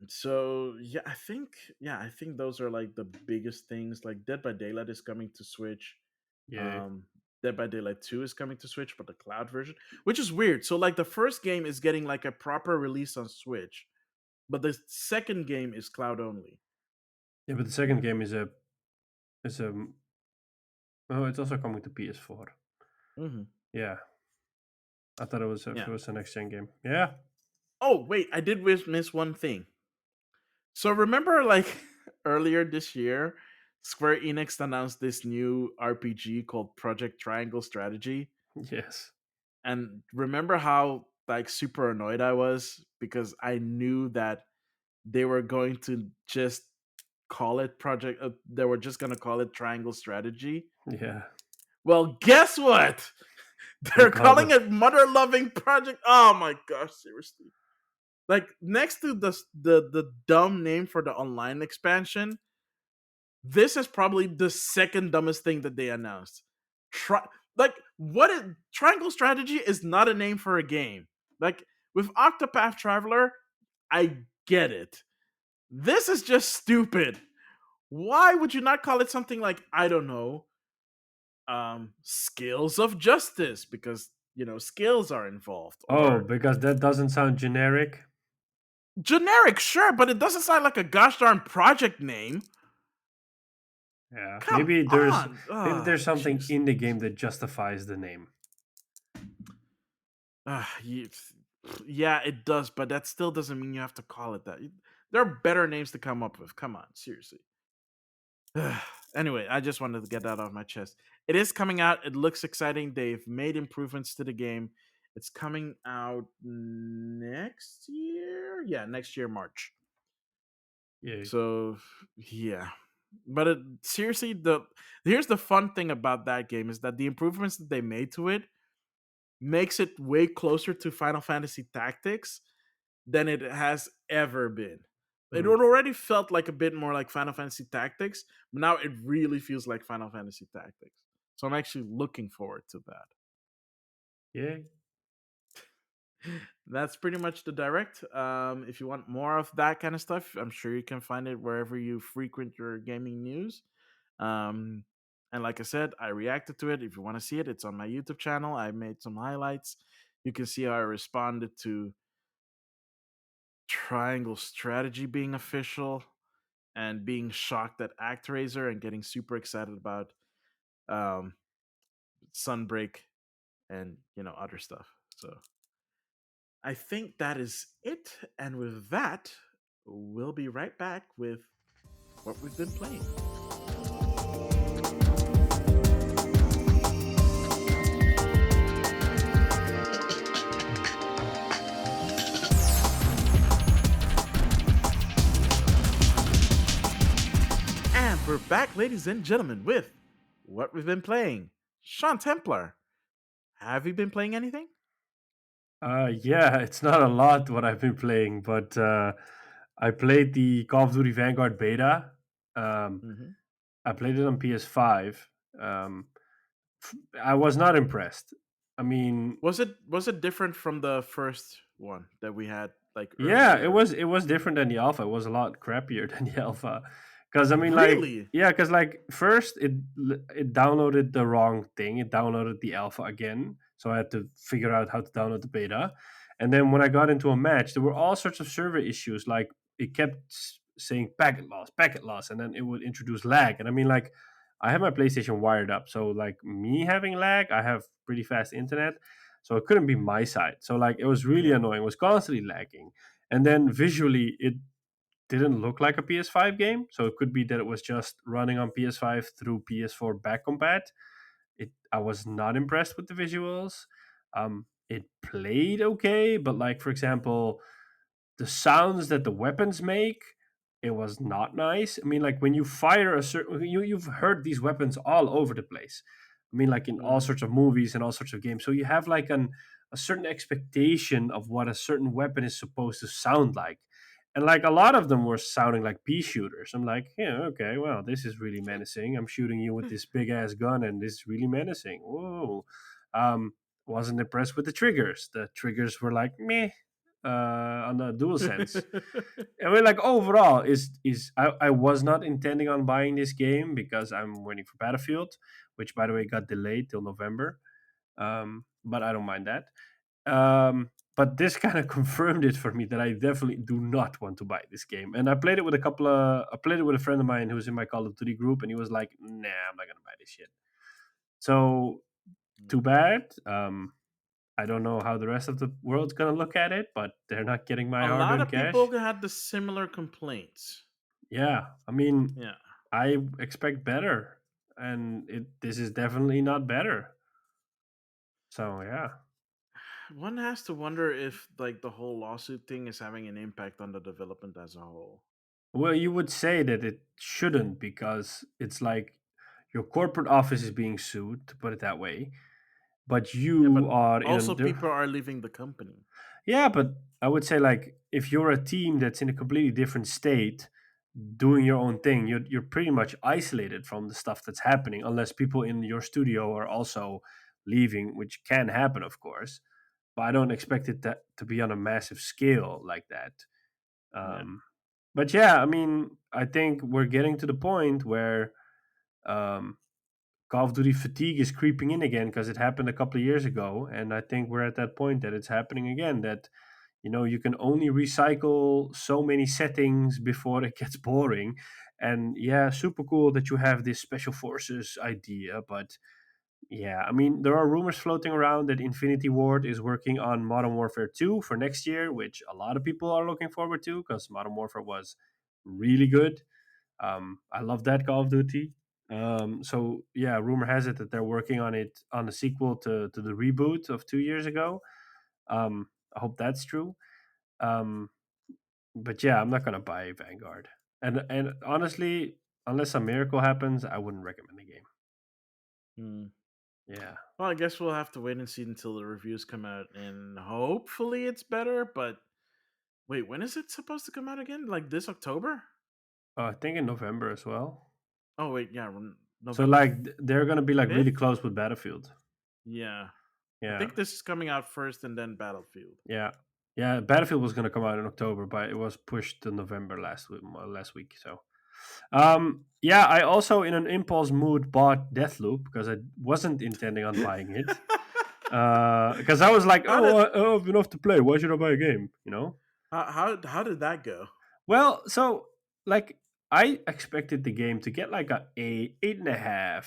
So yeah, I think those are like the biggest things. Like Dead by Daylight is coming to Switch. Yeah. Um Dead by Daylight 2 is coming to Switch, but the cloud version, which is weird. So like the first game is getting like a proper release on Switch, but the second game is cloud only. Yeah, but the second game is a oh, it's also coming to PS4. Hmm. Yeah, I thought it Yeah. was a next gen game. Yeah. Oh wait, I did miss one thing. So remember, like earlier this year, Square Enix announced this new RPG called Project Triangle Strategy. Yes. And remember how like super annoyed I was because I knew that they were going to just call it they were just going to call it Triangle Strategy. Yeah. Well, guess what? They They're called calling it. it Mother Loving Project. Oh my gosh, seriously. Like next to the dumb name for the online expansion, this is probably the second dumbest thing that they announced. Tri- like Triangle Strategy is not a name for a game. Like with Octopath Traveler, I get it. This is just stupid. Why would you not call it something like, I don't know, Scales of Justice? Because scales are involved. Oh, Or because that doesn't sound generic. generic, sure, but it doesn't sound like a gosh darn project name. Yeah. Come on. Maybe there's something Jeez. in the game that justifies the name. Uh, you, yeah, it does, but that still doesn't mean you have to call it that. There are better names to come up with. Come on, seriously. Anyway, I just wanted to get that off my chest. It is coming out. It looks exciting. They've made improvements to the game. It's coming out next year. Yeah, next year, March. Yeah. So, yeah. But seriously, here's the fun thing about that game is that the improvements that they made to it makes it way closer to Final Fantasy Tactics than it has ever been. It Hmm. already felt like a bit more like Final Fantasy Tactics, but now it really feels like Final Fantasy Tactics. So I'm actually looking forward to Yeah. that. That's pretty much the direct. If you want more of that kind of stuff, I'm sure you can find it wherever you frequent your gaming news. Um, and like I said, I reacted to it. If you want to see it, it's on my YouTube channel. I made some highlights. You can see how I responded to Triangle Strategy being official and being shocked at ActRaiser and getting super excited about um, Sunbreak and other stuff. So I think that is it. And with that, we'll be right back with what we've been playing. And we're back, ladies and gentlemen, with what we've been playing. Sean Templar, have you been playing anything? Yeah, it's not a lot what I've been playing, but I played the Call of Duty Vanguard beta. Um, Mm-hmm. I played it on PS5. Um, I was not impressed. I mean, Was it different from the first one that we had like yeah, it earlier? was it was different than the alpha. It was a lot crappier than the alpha. Because I mean, like, Really? yeah, because like first it downloaded the wrong thing. It downloaded the alpha again, so I had to figure out how to download the beta. And then when I got into a match, there were all sorts of server issues. Like it kept saying packet loss, and then it would introduce lag. And I mean, like, I have my PlayStation wired up, so like me having lag, I have pretty fast internet, so it couldn't be my side. So like it was really Yeah. annoying. It was constantly lagging, and then visually it didn't look like a PS5 game. So it could be that it was just running on PS5 through PS4 back compat. I was not impressed with the visuals. It played okay, but like for example, the sounds that the weapons make, it was not nice. I mean, like when you fire a certain, you've heard these weapons all over the place. I mean, like in all Mm-hmm. sorts of movies and all sorts of games. So you have like a certain expectation of what a certain weapon is supposed to sound like. And like a lot of them were sounding like pea shooters. I'm like, yeah, okay, well, this is really menacing. I'm shooting you with this big ass gun, and this is really menacing. Whoa. Um, wasn't impressed with the triggers. The triggers were like meh on the dual sense. I mean, like overall, I was not intending on buying this game because I'm waiting for Battlefield, which by the way got delayed till November. But I don't mind that. But this kind of confirmed it for me that I definitely do not want to buy this game. And I played it with I played it with a friend of mine who's in my Call of Duty group, and he was like, "Nah, I'm not gonna buy this shit." So too bad. I don't know how the rest of the world's gonna look at it, but they're not getting my A lot hard-earned of people cash. had the similar complaints. Yeah, I mean, Yeah. I expect better, and this is definitely not better. So yeah. One has to wonder if like the whole lawsuit thing is having an impact on the development as a whole. Well, you would say that it shouldn't because it's like your corporate office is being sued, to put it that way, but Yeah, you but are in also a people are leaving the company. yeah, but I would say like if you're a team that's in a completely different state doing your own thing, you're pretty much isolated from the stuff that's happening unless people in your studio are also leaving, which can happen of course. But I don't expect it to be on a massive scale like that. Yeah. Um, but yeah, I mean, I think we're getting to the point where um, Call of Duty fatigue is creeping in again because it happened a couple of years ago, and I think we're at that point that it's happening again. That you can only recycle so many settings before it gets boring. And yeah, super cool that you have this special forces idea, but yeah, I mean, there are rumors floating around that Infinity Ward is working on Modern Warfare 2 for next year, which a lot of people are looking forward to because Modern Warfare was really good. I love that Call of Duty. So yeah, rumor has it that they're working on it on the sequel to the reboot of 2 years ago. I hope that's true. Um, but yeah, I'm not gonna buy Vanguard. And honestly, unless a miracle happens, I wouldn't recommend the game. Hmm. Yeah. Well, I guess we'll have to wait and see until the reviews come out, and hopefully it's better. But wait, when is it supposed to come out again? Like this October? I think in November as well. Oh wait, yeah, So November like they're gonna be like really 5th. close with Battlefield. Yeah, I Yeah, think this is coming out first, and then Battlefield. yeah, yeah. Battlefield was gonna come out in October, but it was pushed to November last week. So, yeah, I also in an impulse mood bought Deathloop because I wasn't intending on buying it. Because I was like, how did I have enough to play. Why should I buy a game? how did that go? Well, so like I expected the game to get like a 8.5,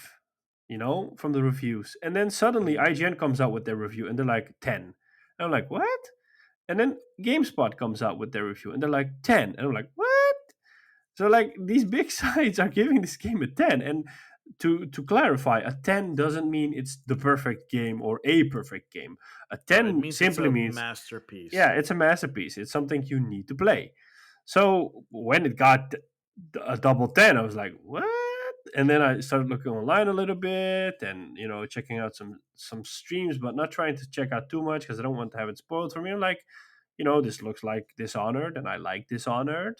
from the reviews, and then suddenly Mm. IGN comes out with their review and they're like 10. And I'm like, what? And then GameSpot comes out with their review and they're like 10, and I'm like, what? So like these big sites are giving this game a 10, and to clarify, a 10 doesn't mean it's the perfect game or a perfect game. A No, it 10 means it's simply a means masterpiece. yeah, it's a masterpiece. It's something you need to play. So when it got a double 10, I was like, what? And then I started looking online a little bit and checking out some streams, but not trying to check out too much because I don't want to have it spoiled for me. I'm like, this looks like Dishonored, and I like Dishonored.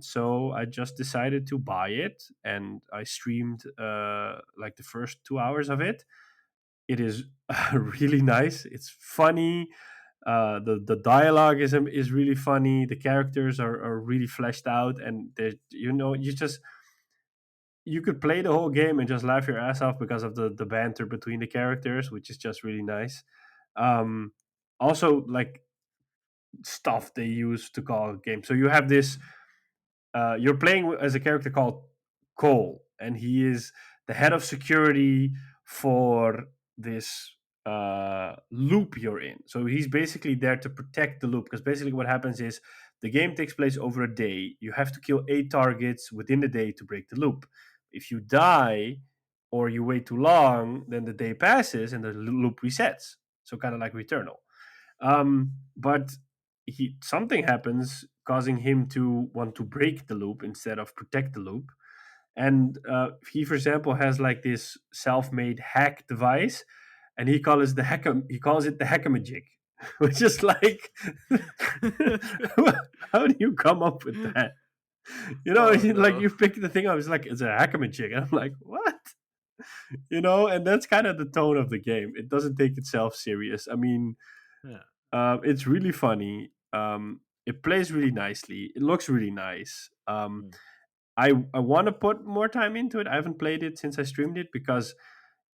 So I just decided to buy it, and I streamed like the first 2 hours of it. It is really nice. It's funny. The dialogue is really funny. The characters are really fleshed out, and you could play the whole game and just laugh your ass off because of the banter between the characters, which is just really nice. Um, Also, like stuff they use to call a game. So you have this you're playing as a character called Cole, and he is the head of security for this loop you're in. So he's basically there to protect the loop because basically what happens is the game takes place over a day. You have to kill 8 targets within the day to break the loop. If you die or you wait too long, then the day passes and the loop resets. So kind of like Returnal. But something happens causing him to want to break the loop instead of protect the loop. And he, for example, has like this self-made hack device, and he calls it the hackamajig, which is like, how do you come up with that? Oh Like no. you pick the thing up, it's like it's a hackamajig, and I'm like, what? And that's kind of the tone of the game. It doesn't take itself serious. I mean, Yeah. it's really funny. It plays really nicely. It looks really nice. Mm. I want to put more time into it. I haven't played it since I streamed it because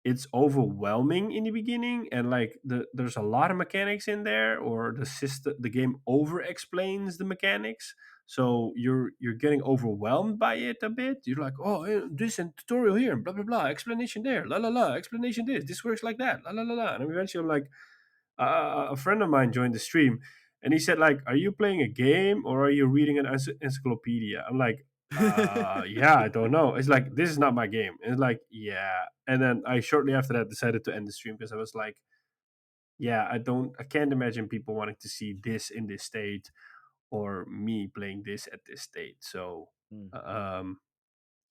it's overwhelming in the beginning, and like there's a lot of mechanics in there, or the game over explains the mechanics. So you're getting overwhelmed by it a bit. You're like, oh, this and tutorial here, and blah blah blah, explanation there, la la la, explanation this works like that, la la la la. And eventually I'm like, a friend of mine joined the stream, and he said like, are you playing a game or are you reading an encyclopedia? I'm like, Yeah, I don't know. It's like this is not my game. It's like yeah, and then I shortly after that decided to end the stream because I was like, yeah, I can't imagine people wanting to see this in this state or me playing this at this state. So Mm, um,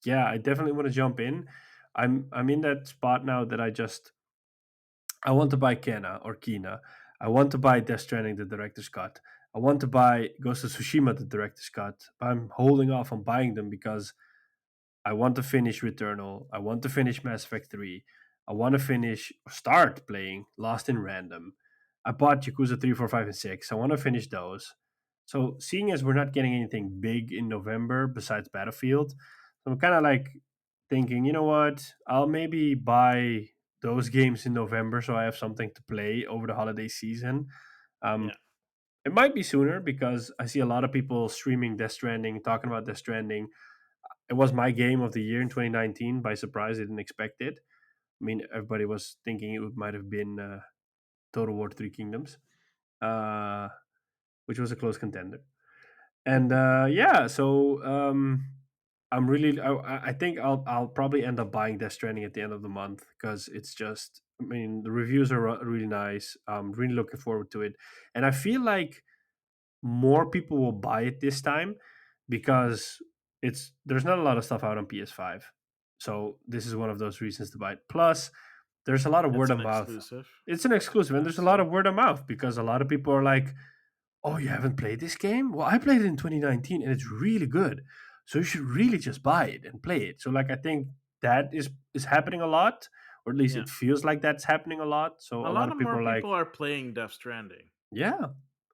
yeah, I definitely want to jump in. I'm in that spot now that I want to buy Kena or Kina. I want to buy Death Stranding the director's cut. I want to buy Ghost of Tsushima the director's cut. But I'm holding off on buying them because I want to finish Returnal. I want to finish Mass Effect 3. I want to start playing Lost in Random. I bought Yakuza 3, 4, 5, and 6. I want to finish those. So, seeing as we're not getting anything big in November besides Battlefield, I'm kind of like thinking, you know what? I'll maybe buy those games in November so I have something to play over the holiday season. Um, yeah, it might be sooner because I see a lot of people streaming Death Stranding, talking about Death Stranding. It was my game of the year in 2019. By surprise, I didn't expect it. I mean, everybody was thinking it might have been Total War Three Kingdoms, uh, which was a close contender. And yeah, so I'm really. I think I'll probably end up buying Death Stranding at the end of the month because it's just. I mean, the reviews are really nice. I'm really looking forward to it, and I feel like more people will buy it this time because there's not a lot of stuff out on PS5. So this is one of those reasons to buy it. Plus, there's a lot of it's word of an mouth. exclusive. It's an exclusive, and there's a lot So of word of mouth because a lot of people are like, "Oh, you haven't played this game? Well, I played it in 2019, and it's really good. So you should really just buy it and play it." So, like, I think that is happening a lot, or at least yeah, it feels like that's happening a lot. So a a lot lot of of people more are like, people are playing Death Stranding. "Yeah,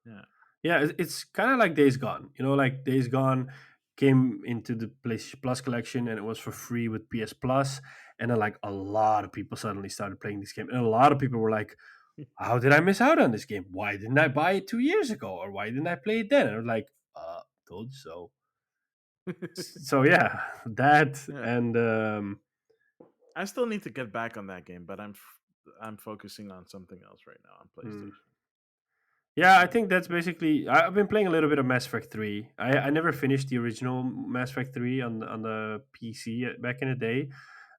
Yeah, yeah, it's kind of like Days Gone. You know, like Days Gone came into the PlayStation Plus collection and it was for free with PS Plus. And then, like, a lot of people suddenly started playing this game. And a lot of people were like, how did I miss out on this game? Why didn't I buy it 2 years ago? Or why didn't I play it then? And I was like, told you so. So, yeah, that yeah. and I still need to get back on that game, but I'm focusing on something else right now on hmm. PlayStation. Yeah, I Yeah. think that's basically. I've been playing a little bit of Mass Effect 3. I never finished the original Mass Effect 3 on the PC back in the day.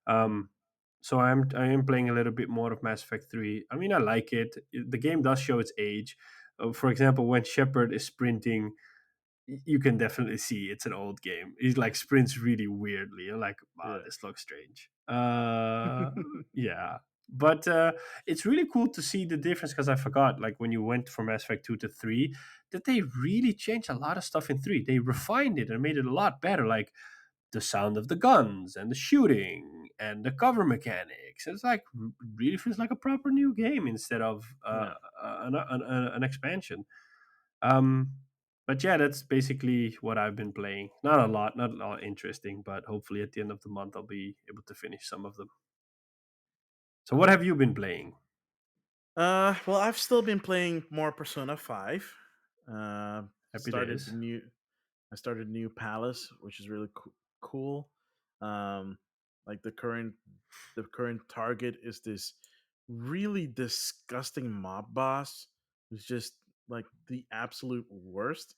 Mm. Um, so I am playing a little bit more of Mass Effect 3. I mean, I like it. The game does show its age. For example, when Shepard is sprinting, you can definitely see it's an old game. He like sprints really weirdly. You're like, wow, Yeah. this looks strange. Yeah, but it's really cool to see the difference because I forgot, like when you went from Mass Effect 2 to 3, that they really changed a lot of stuff in 3. They refined it and made it a lot better. Like the sound of the guns and the shooting and the cover mechanics. It's like really feels like a proper new game instead of Yeah. an expansion. Um, but yeah, that's basically what I've been playing. Not a lot interesting, but hopefully at the end of the month I'll be able to finish some of them. So what have you been playing? Well, I've still been playing more Persona 5. Uh Happy started the days. new I started New Palace, which is really cool. Um like the current target is this really disgusting mob boss who's just like the absolute worst.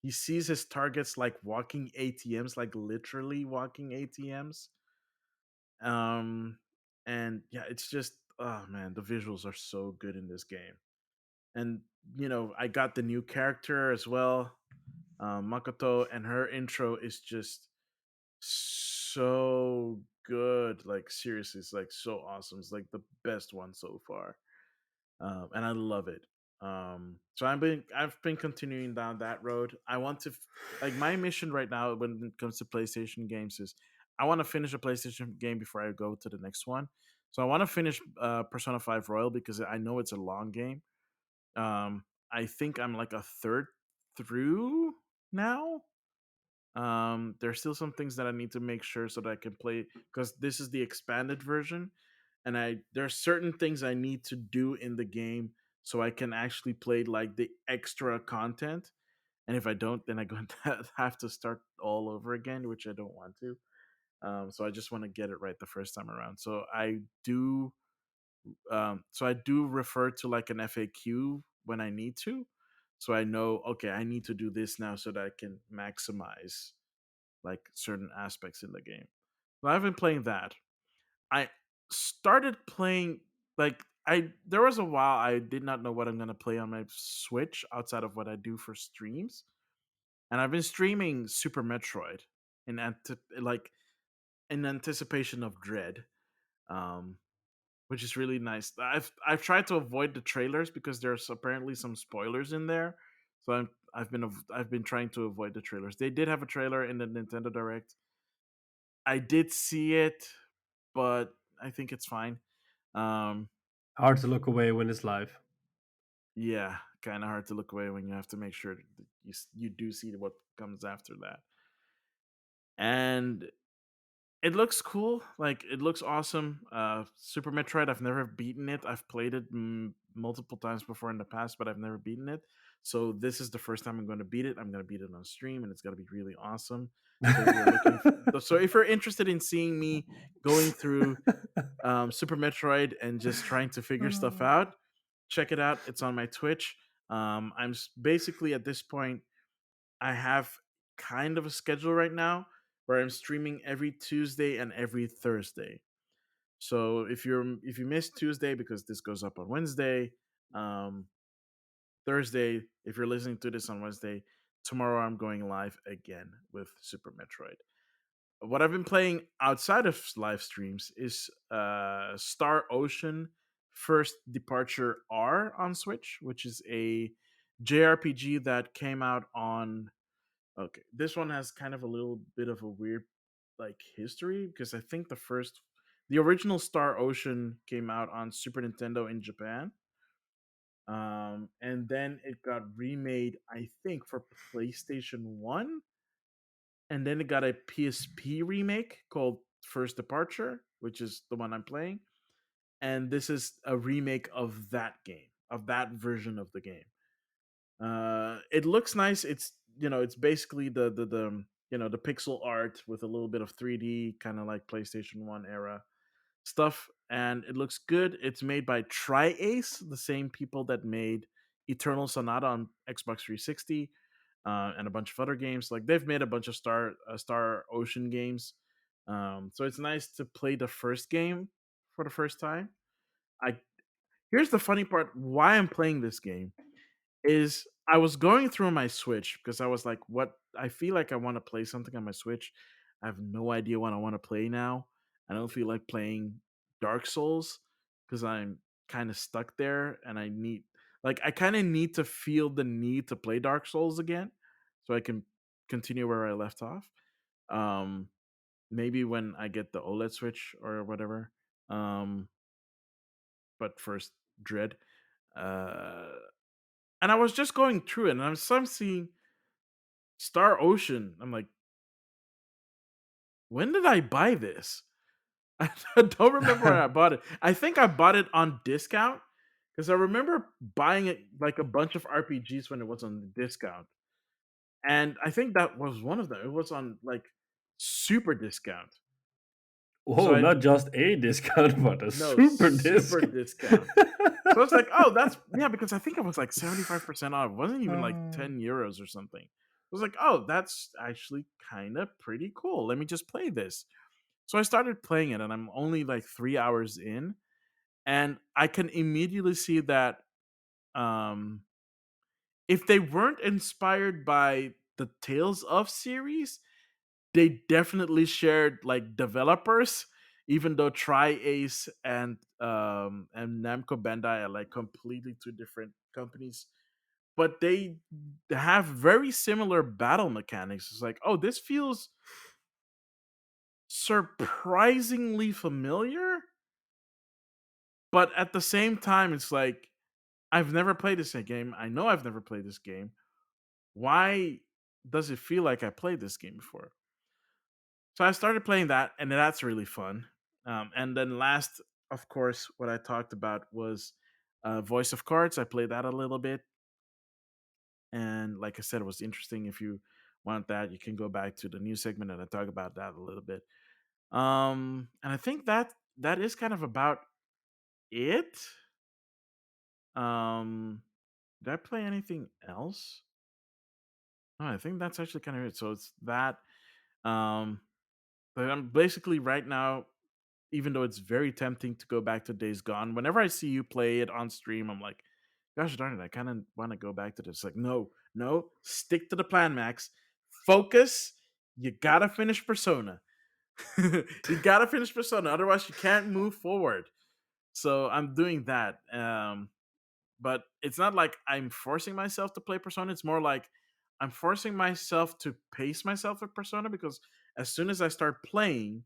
He sees his targets like walking ATMs, like literally walking ATMs. Um, and yeah, it's just oh man, the visuals are so good in this game. And I got the new character as well, Makoto, and her intro is just so good. Like seriously, it's like so awesome. It's like the best one so far, and I love it. So I've been continuing down that road. I want to like my mission right now when it comes to PlayStation games is I want to finish a PlayStation game before I go to the next one. So I want to finish Persona 5 Royal because I know it's a long game. I think I'm like a third through now. There's still some things that I need to make sure so that I can play because this is the expanded version, and there's certain things I need to do in the game so I can actually play like the extra content. And if I don't, then I'm going to have to start all over again, which I don't want to. So I just want to get it right the first time around. So I do refer to like an FAQ when I need to, so I know okay I need to do this now so that I can maximize like certain aspects in the game. So I've been playing that. I started playing like I there was a while I did not know what I'm gonna play on my Switch outside of what I do for streams, and I've been streaming Super Metroid like in anticipation of Dread, um, which is really nice. I've tried to avoid the trailers because there's apparently some spoilers in there, so I've been trying to avoid the trailers. They did have a trailer in the Nintendo Direct. I did see it, but I think it's fine. Um, Hard to look away when it's live. yeah, kind of hard to look away when you have to make sure that you do see what comes after that. And it looks cool. Like it looks awesome. Super Metroid. I've never beaten it. I've played it multiple times before in the past, but I've never beaten it. So this is the first time I'm going to beat it. I'm going to beat it on stream, and it's going to be really awesome. So if you're so if you're interested in seeing me going through Super Metroid and just trying to figure stuff out, check it out. It's on my Twitch. Basically at this point, I have kind of a schedule right now where I'm streaming every Tuesday and every Thursday. So if you miss Tuesday because this goes up on Wednesday, um, Thursday if you're listening to this on Wednesday, tomorrow I'm going live again with Super Metroid. What I've been playing outside of live streams is Star Ocean First Departure R on Switch, which is a JRPG that came out on. Okay, this one has kind of a little bit of a weird like history because I think the original Star Ocean came out on Super Nintendo in Japan, and then it got remade, I think, for PlayStation One, and then it got a PSP remake called First Departure, which is the one I'm playing, and this is a remake of that game, of that version of the game. It looks nice. It's basically the the pixel art with a little bit of 3D, kind of like PlayStation One era stuff, and it looks good. It's made by Tri-Ace, the same people that made Eternal Sonata on Xbox 360, and a bunch of other games. Like they've made a bunch of Star Ocean games. So it's nice to play the first game for the first time. I Here's the funny part: why I'm playing this game is I was going through my Switch because I was like, what I feel like I want to play something on my Switch. I have no idea what I want to play now. I don't feel like playing Dark Souls because I'm kind of stuck there and I kind of need to feel the need to play Dark Souls again so I can continue where I left off. Um Maybe when I get the OLED Switch or whatever. But first Dread. Uh and I was just going through it, and I'm seeing Star Ocean. I'm like, when did I buy this? I don't remember when I bought it. I think I bought it on discount because I remember buying it like a bunch of RPGs when it was on discount, and I think that was one of them. It was on like super discount. So Whoa, I not just a discount, but a No, super super discount. discount. So I was like, oh, that's yeah, because I think it was like 75% off. It wasn't even like Uh, 10 euros or something. I was like, oh, that's actually kind of pretty cool. Let me just play this. So I started playing it, and I'm only like 3 hours in, and I can immediately see that um, if they weren't inspired by the Tales of series, they definitely shared like developers, even though Tri-Ace and Namco Bandai are like completely two different companies. But they have very similar battle mechanics. It's like, oh, this feels surprisingly familiar, but at the same time, it's like I've never played this game. I know I've never played this game. Why does it feel like I played this game before? So I started playing that, and that's really fun. And then last, of course, what I talked about was Voice of Cards. I played that a little bit, and like I said, it was interesting. If you want that, you can go back to the news segment and I talk about that a little bit. And I think that is kind of about it. Um, did I play anything else? No, I think that's actually kind of it. So it's that. Um, but I'm basically right now, even though it's very tempting to go back to Days Gone, whenever I see you play it on stream, I'm like, gosh darn it, I kind of want to go back to this. Like, no, no, stick to the plan, Max. Focus. You gotta finish Persona. You gotta finish Persona, otherwise you can't move forward. So I'm doing that. But it's not like I'm forcing myself to play Persona. It's more like I'm forcing myself to pace myself with Persona because as soon as I start playing,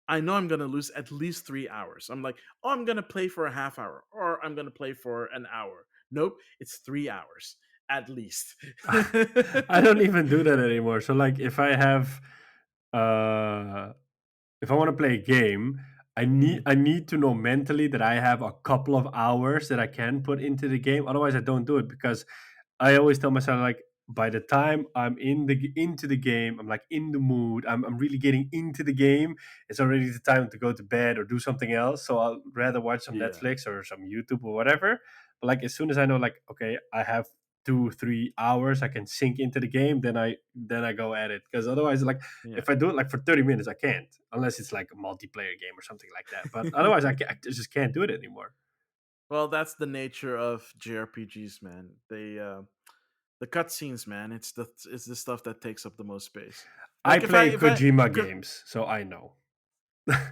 I know I'm gonna lose at least 3 hours. I'm like, oh, I'm gonna play for a half hour or I'm gonna play for an hour. Nope, it's 3 hours at least. I don't even do that anymore. So like uh if I want to play a game, Mhm. I need to know mentally that I have a couple of hours that I can put into the game. Otherwise, I don't do it because I always tell myself like by the time I'm into the game, I'm like in the mood. I'm really getting into the game. It's already the time to go to bed or do something else. So I'll rather watch some Yeah. Netflix or some YouTube or whatever. But like as soon as I know like okay, I have 2 3 hours I can sink into the game, then I go at it. Because otherwise, like Yeah. if I do it like for 30 minutes, I can't unless it's like a multiplayer game or something like that. But otherwise, I just can't do it anymore. Well, that's the nature of JRPGs, man. The cutscenes, man. It's the stuff that takes up the most space. I Like play if I Kojima could, games, so I know.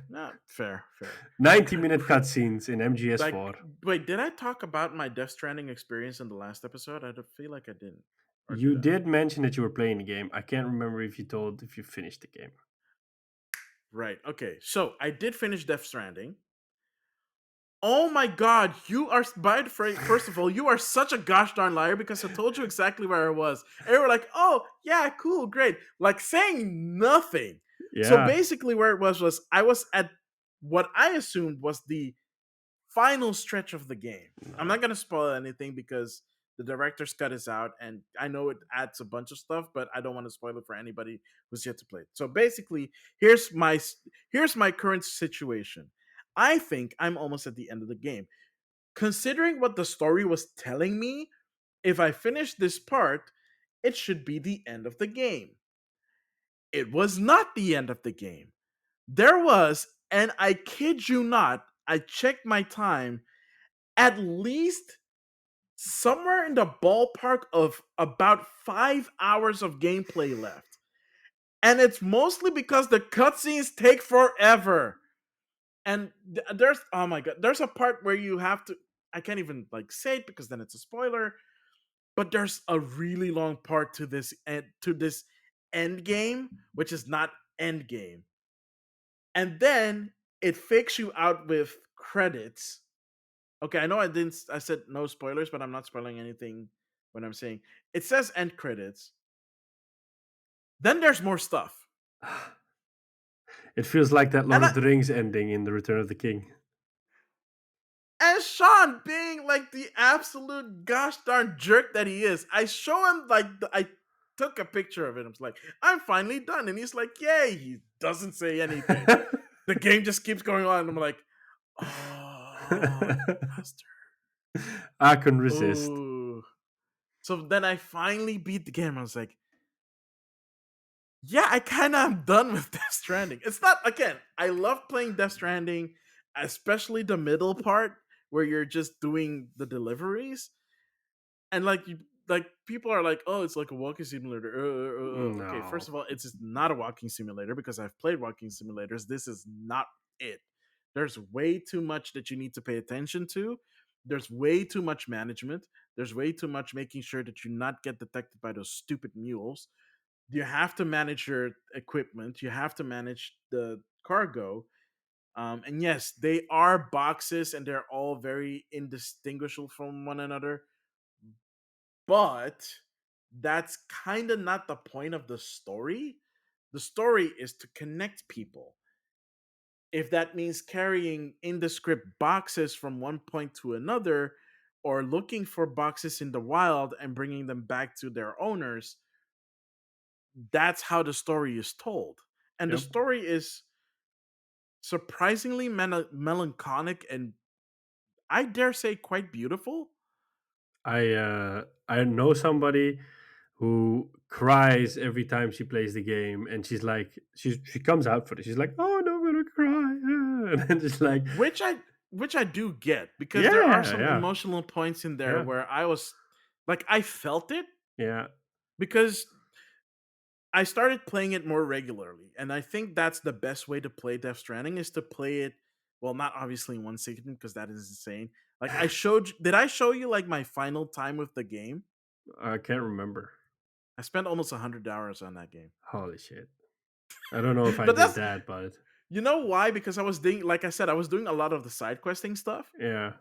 nah, fair, fair. Like 90-minute cutscenes in like MGS4. wait, did I talk about my Death Stranding experience in the last episode? I don't feel like I didn't, or You did I? did mention that you were playing the game. I can't remember if you told if you finished the game. Right. Okay. So I did finish Death Stranding. Oh my god, you are first of all, you are such a gosh darn liar because I told you exactly where I was. And you were like, oh yeah, cool, great. Like saying nothing. So Yeah. basically where it was I was at what I assumed was the final stretch of the game. I'm No. not gonna spoil anything because the director's cut is out, and I know it adds a bunch of stuff, but I don't want to spoil it for anybody who's yet to play it. So basically, here's my current situation. I think I'm almost at the end of the game. Considering what the story was telling me, if I finish this part, it should be the end of the game. It was not the end of the game. There was, and I kid you not, I checked my time, at least somewhere in the ballpark of about 5 hours of gameplay left. And it's mostly because the cutscenes take forever. And there's, oh my god, there's a part where you have to, I can't even like say it because then it's a spoiler, but there's a really long part to this end game, which is not end game. And then it fakes you out with credits. Okay, I know I said no spoilers, but I'm not spoiling anything when I'm saying it says end credits. Then there's more stuff. It feels like that Lord And of the Rings ending in The Return of the King. Sean being like the absolute gosh darn jerk that he is, I show him like I took a picture of it. I was like, I'm finally done. And he's like, yay. He doesn't say anything. The game just keeps going on. And I'm like, oh, you bastard. I couldn't resist. Oh. So then I finally beat the game. I was like, yeah, I kind of am done with Death Stranding. It's not, again, I love playing Death Stranding, especially the middle part where you're just doing the deliveries. And like people are like, oh, it's like a walking simulator. Okay, first No. of all, it's just not a walking simulator because I've played walking simulators. This is not it. There's way too much that you need to pay attention to. There's way too much management. There's way too much making sure that you not get detected by those stupid mules. You have to manage your equipment. You have to manage the cargo. And yes, they are boxes and they're all very indistinguishable from one another. But that's kind of not the point of the story. The story is to connect people. If that means carrying indescript boxes from one point to another, or looking for boxes in the wild and bringing them back to their owners, that's how the story is told. And the Yep. story is surprisingly melancholic and I dare say quite beautiful. I know somebody. who cries every time she plays the game, and she's like, she comes out for it. She's like, "Oh no, I'm gonna cry," and then just like, which I do get, because there are yeah, some yeah, emotional points in there yeah, where I was like, I felt it, yeah. because I started playing it more regularly, and I think that's the best way to play Death Stranding, is to play it. Well, not obviously in one sitting, because that is insane. Like, did I show you like my final time with the game? I can't remember. I spent almost 100 hours on that game. Holy shit! I don't know if I But did that's, that, but you know why? Because I was doing, like I said, I was doing a lot of the side questing stuff. yeah.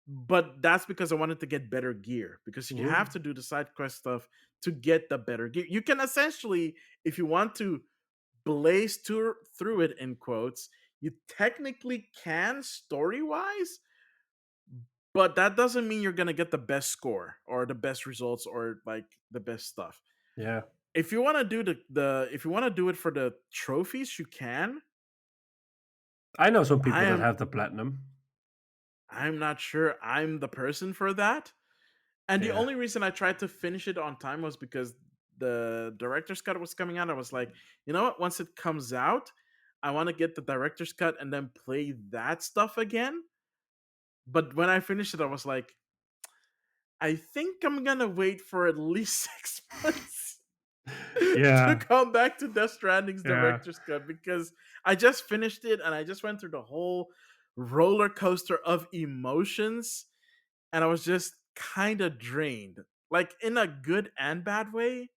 But that's because I wanted to get better gear, because you have Mm. to do the side quest stuff to get the better gear. You can essentially, if you want to blaze through it in quotes, you technically can story wise, but that doesn't mean you're gonna get the best score or the best results or like the best stuff. Yeah, If you want to do the if you want to do it for the trophies, you can. I know some I people that am have the platinum. I'm not sure I'm the person for that. And the Yeah, only reason I tried to finish it on time was because the director's cut was coming out. I was like, you know what? Once it comes out, I want to get the director's cut and then play that stuff again. But when I finished it, I was like, I think I'm gonna wait for at least 6 months to yeah, come back to Death Stranding's yeah. director's cut, because I just finished it and I just went through the whole roller coaster of emotions, and I was just kind of drained, like in a good and bad way.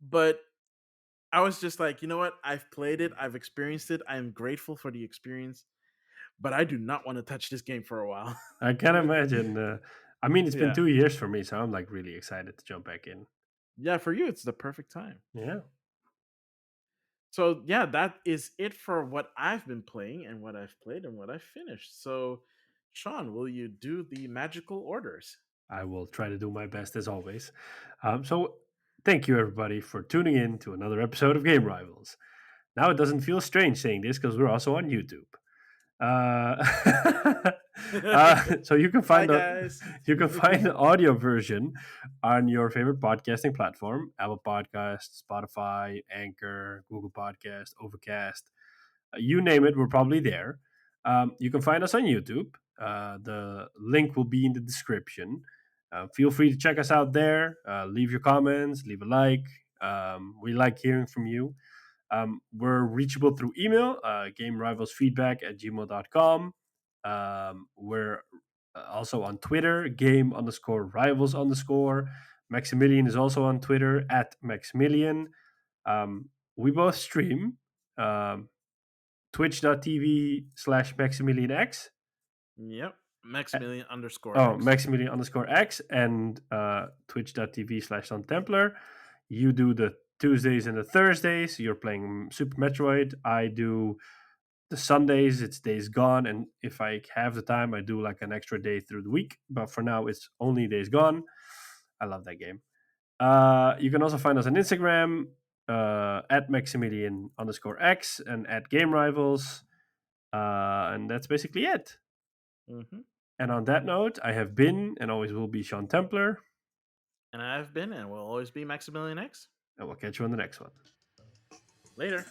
But I was just like, you know what? I've played it, I've experienced it. I am grateful for the experience, but I do not want to touch this game for a while. I can imagine. I mean, it's been Yeah. 2 years for me, so I'm like really excited to jump back in. Yeah, for you, it's the perfect time. Yeah, So, yeah, that is it for what I've been playing and what I've played and what I've finished. So, Sean, will you do the magical orders? I will try to do my best as always. So, thank you everybody for tuning in to another episode of Game Rivals. Now it doesn't feel strange saying this because we're also on YouTube. Uh, so you can Bye, find the guys. you can find the audio version on your favorite podcasting platform: Apple Podcasts, Spotify, Anchor, Google Podcast, Overcast. You name it, we're probably there. You can find us on YouTube. The link will be in the description. Feel free to check us out there. Leave your comments, leave a like. We like hearing from you. We're reachable through email, gamerivalsfeedback@gmail.com. We're also on Twitter, game_rivals_. Maximilian is also on Twitter @Maximilian. We both stream twitch.tv/MaximilianX. Yep. Maximilian underscore Oh, X. Maximilian_X and twitch.tv/Sean Templar. You do the Tuesdays and the Thursdays. You're playing Super Metroid. I do the Sundays. It's Days Gone. And if I have the time, I do like an extra day through the week. But for now, it's only Days Gone. I love that game. You can also find us on Instagram @Maximilian_X and @Game Rivals. And that's basically it. Mm-hmm. And on that note, I have been and always will be Sean Templar. And I've been and will always be Maximilian X. And we'll catch you on the next one. Later.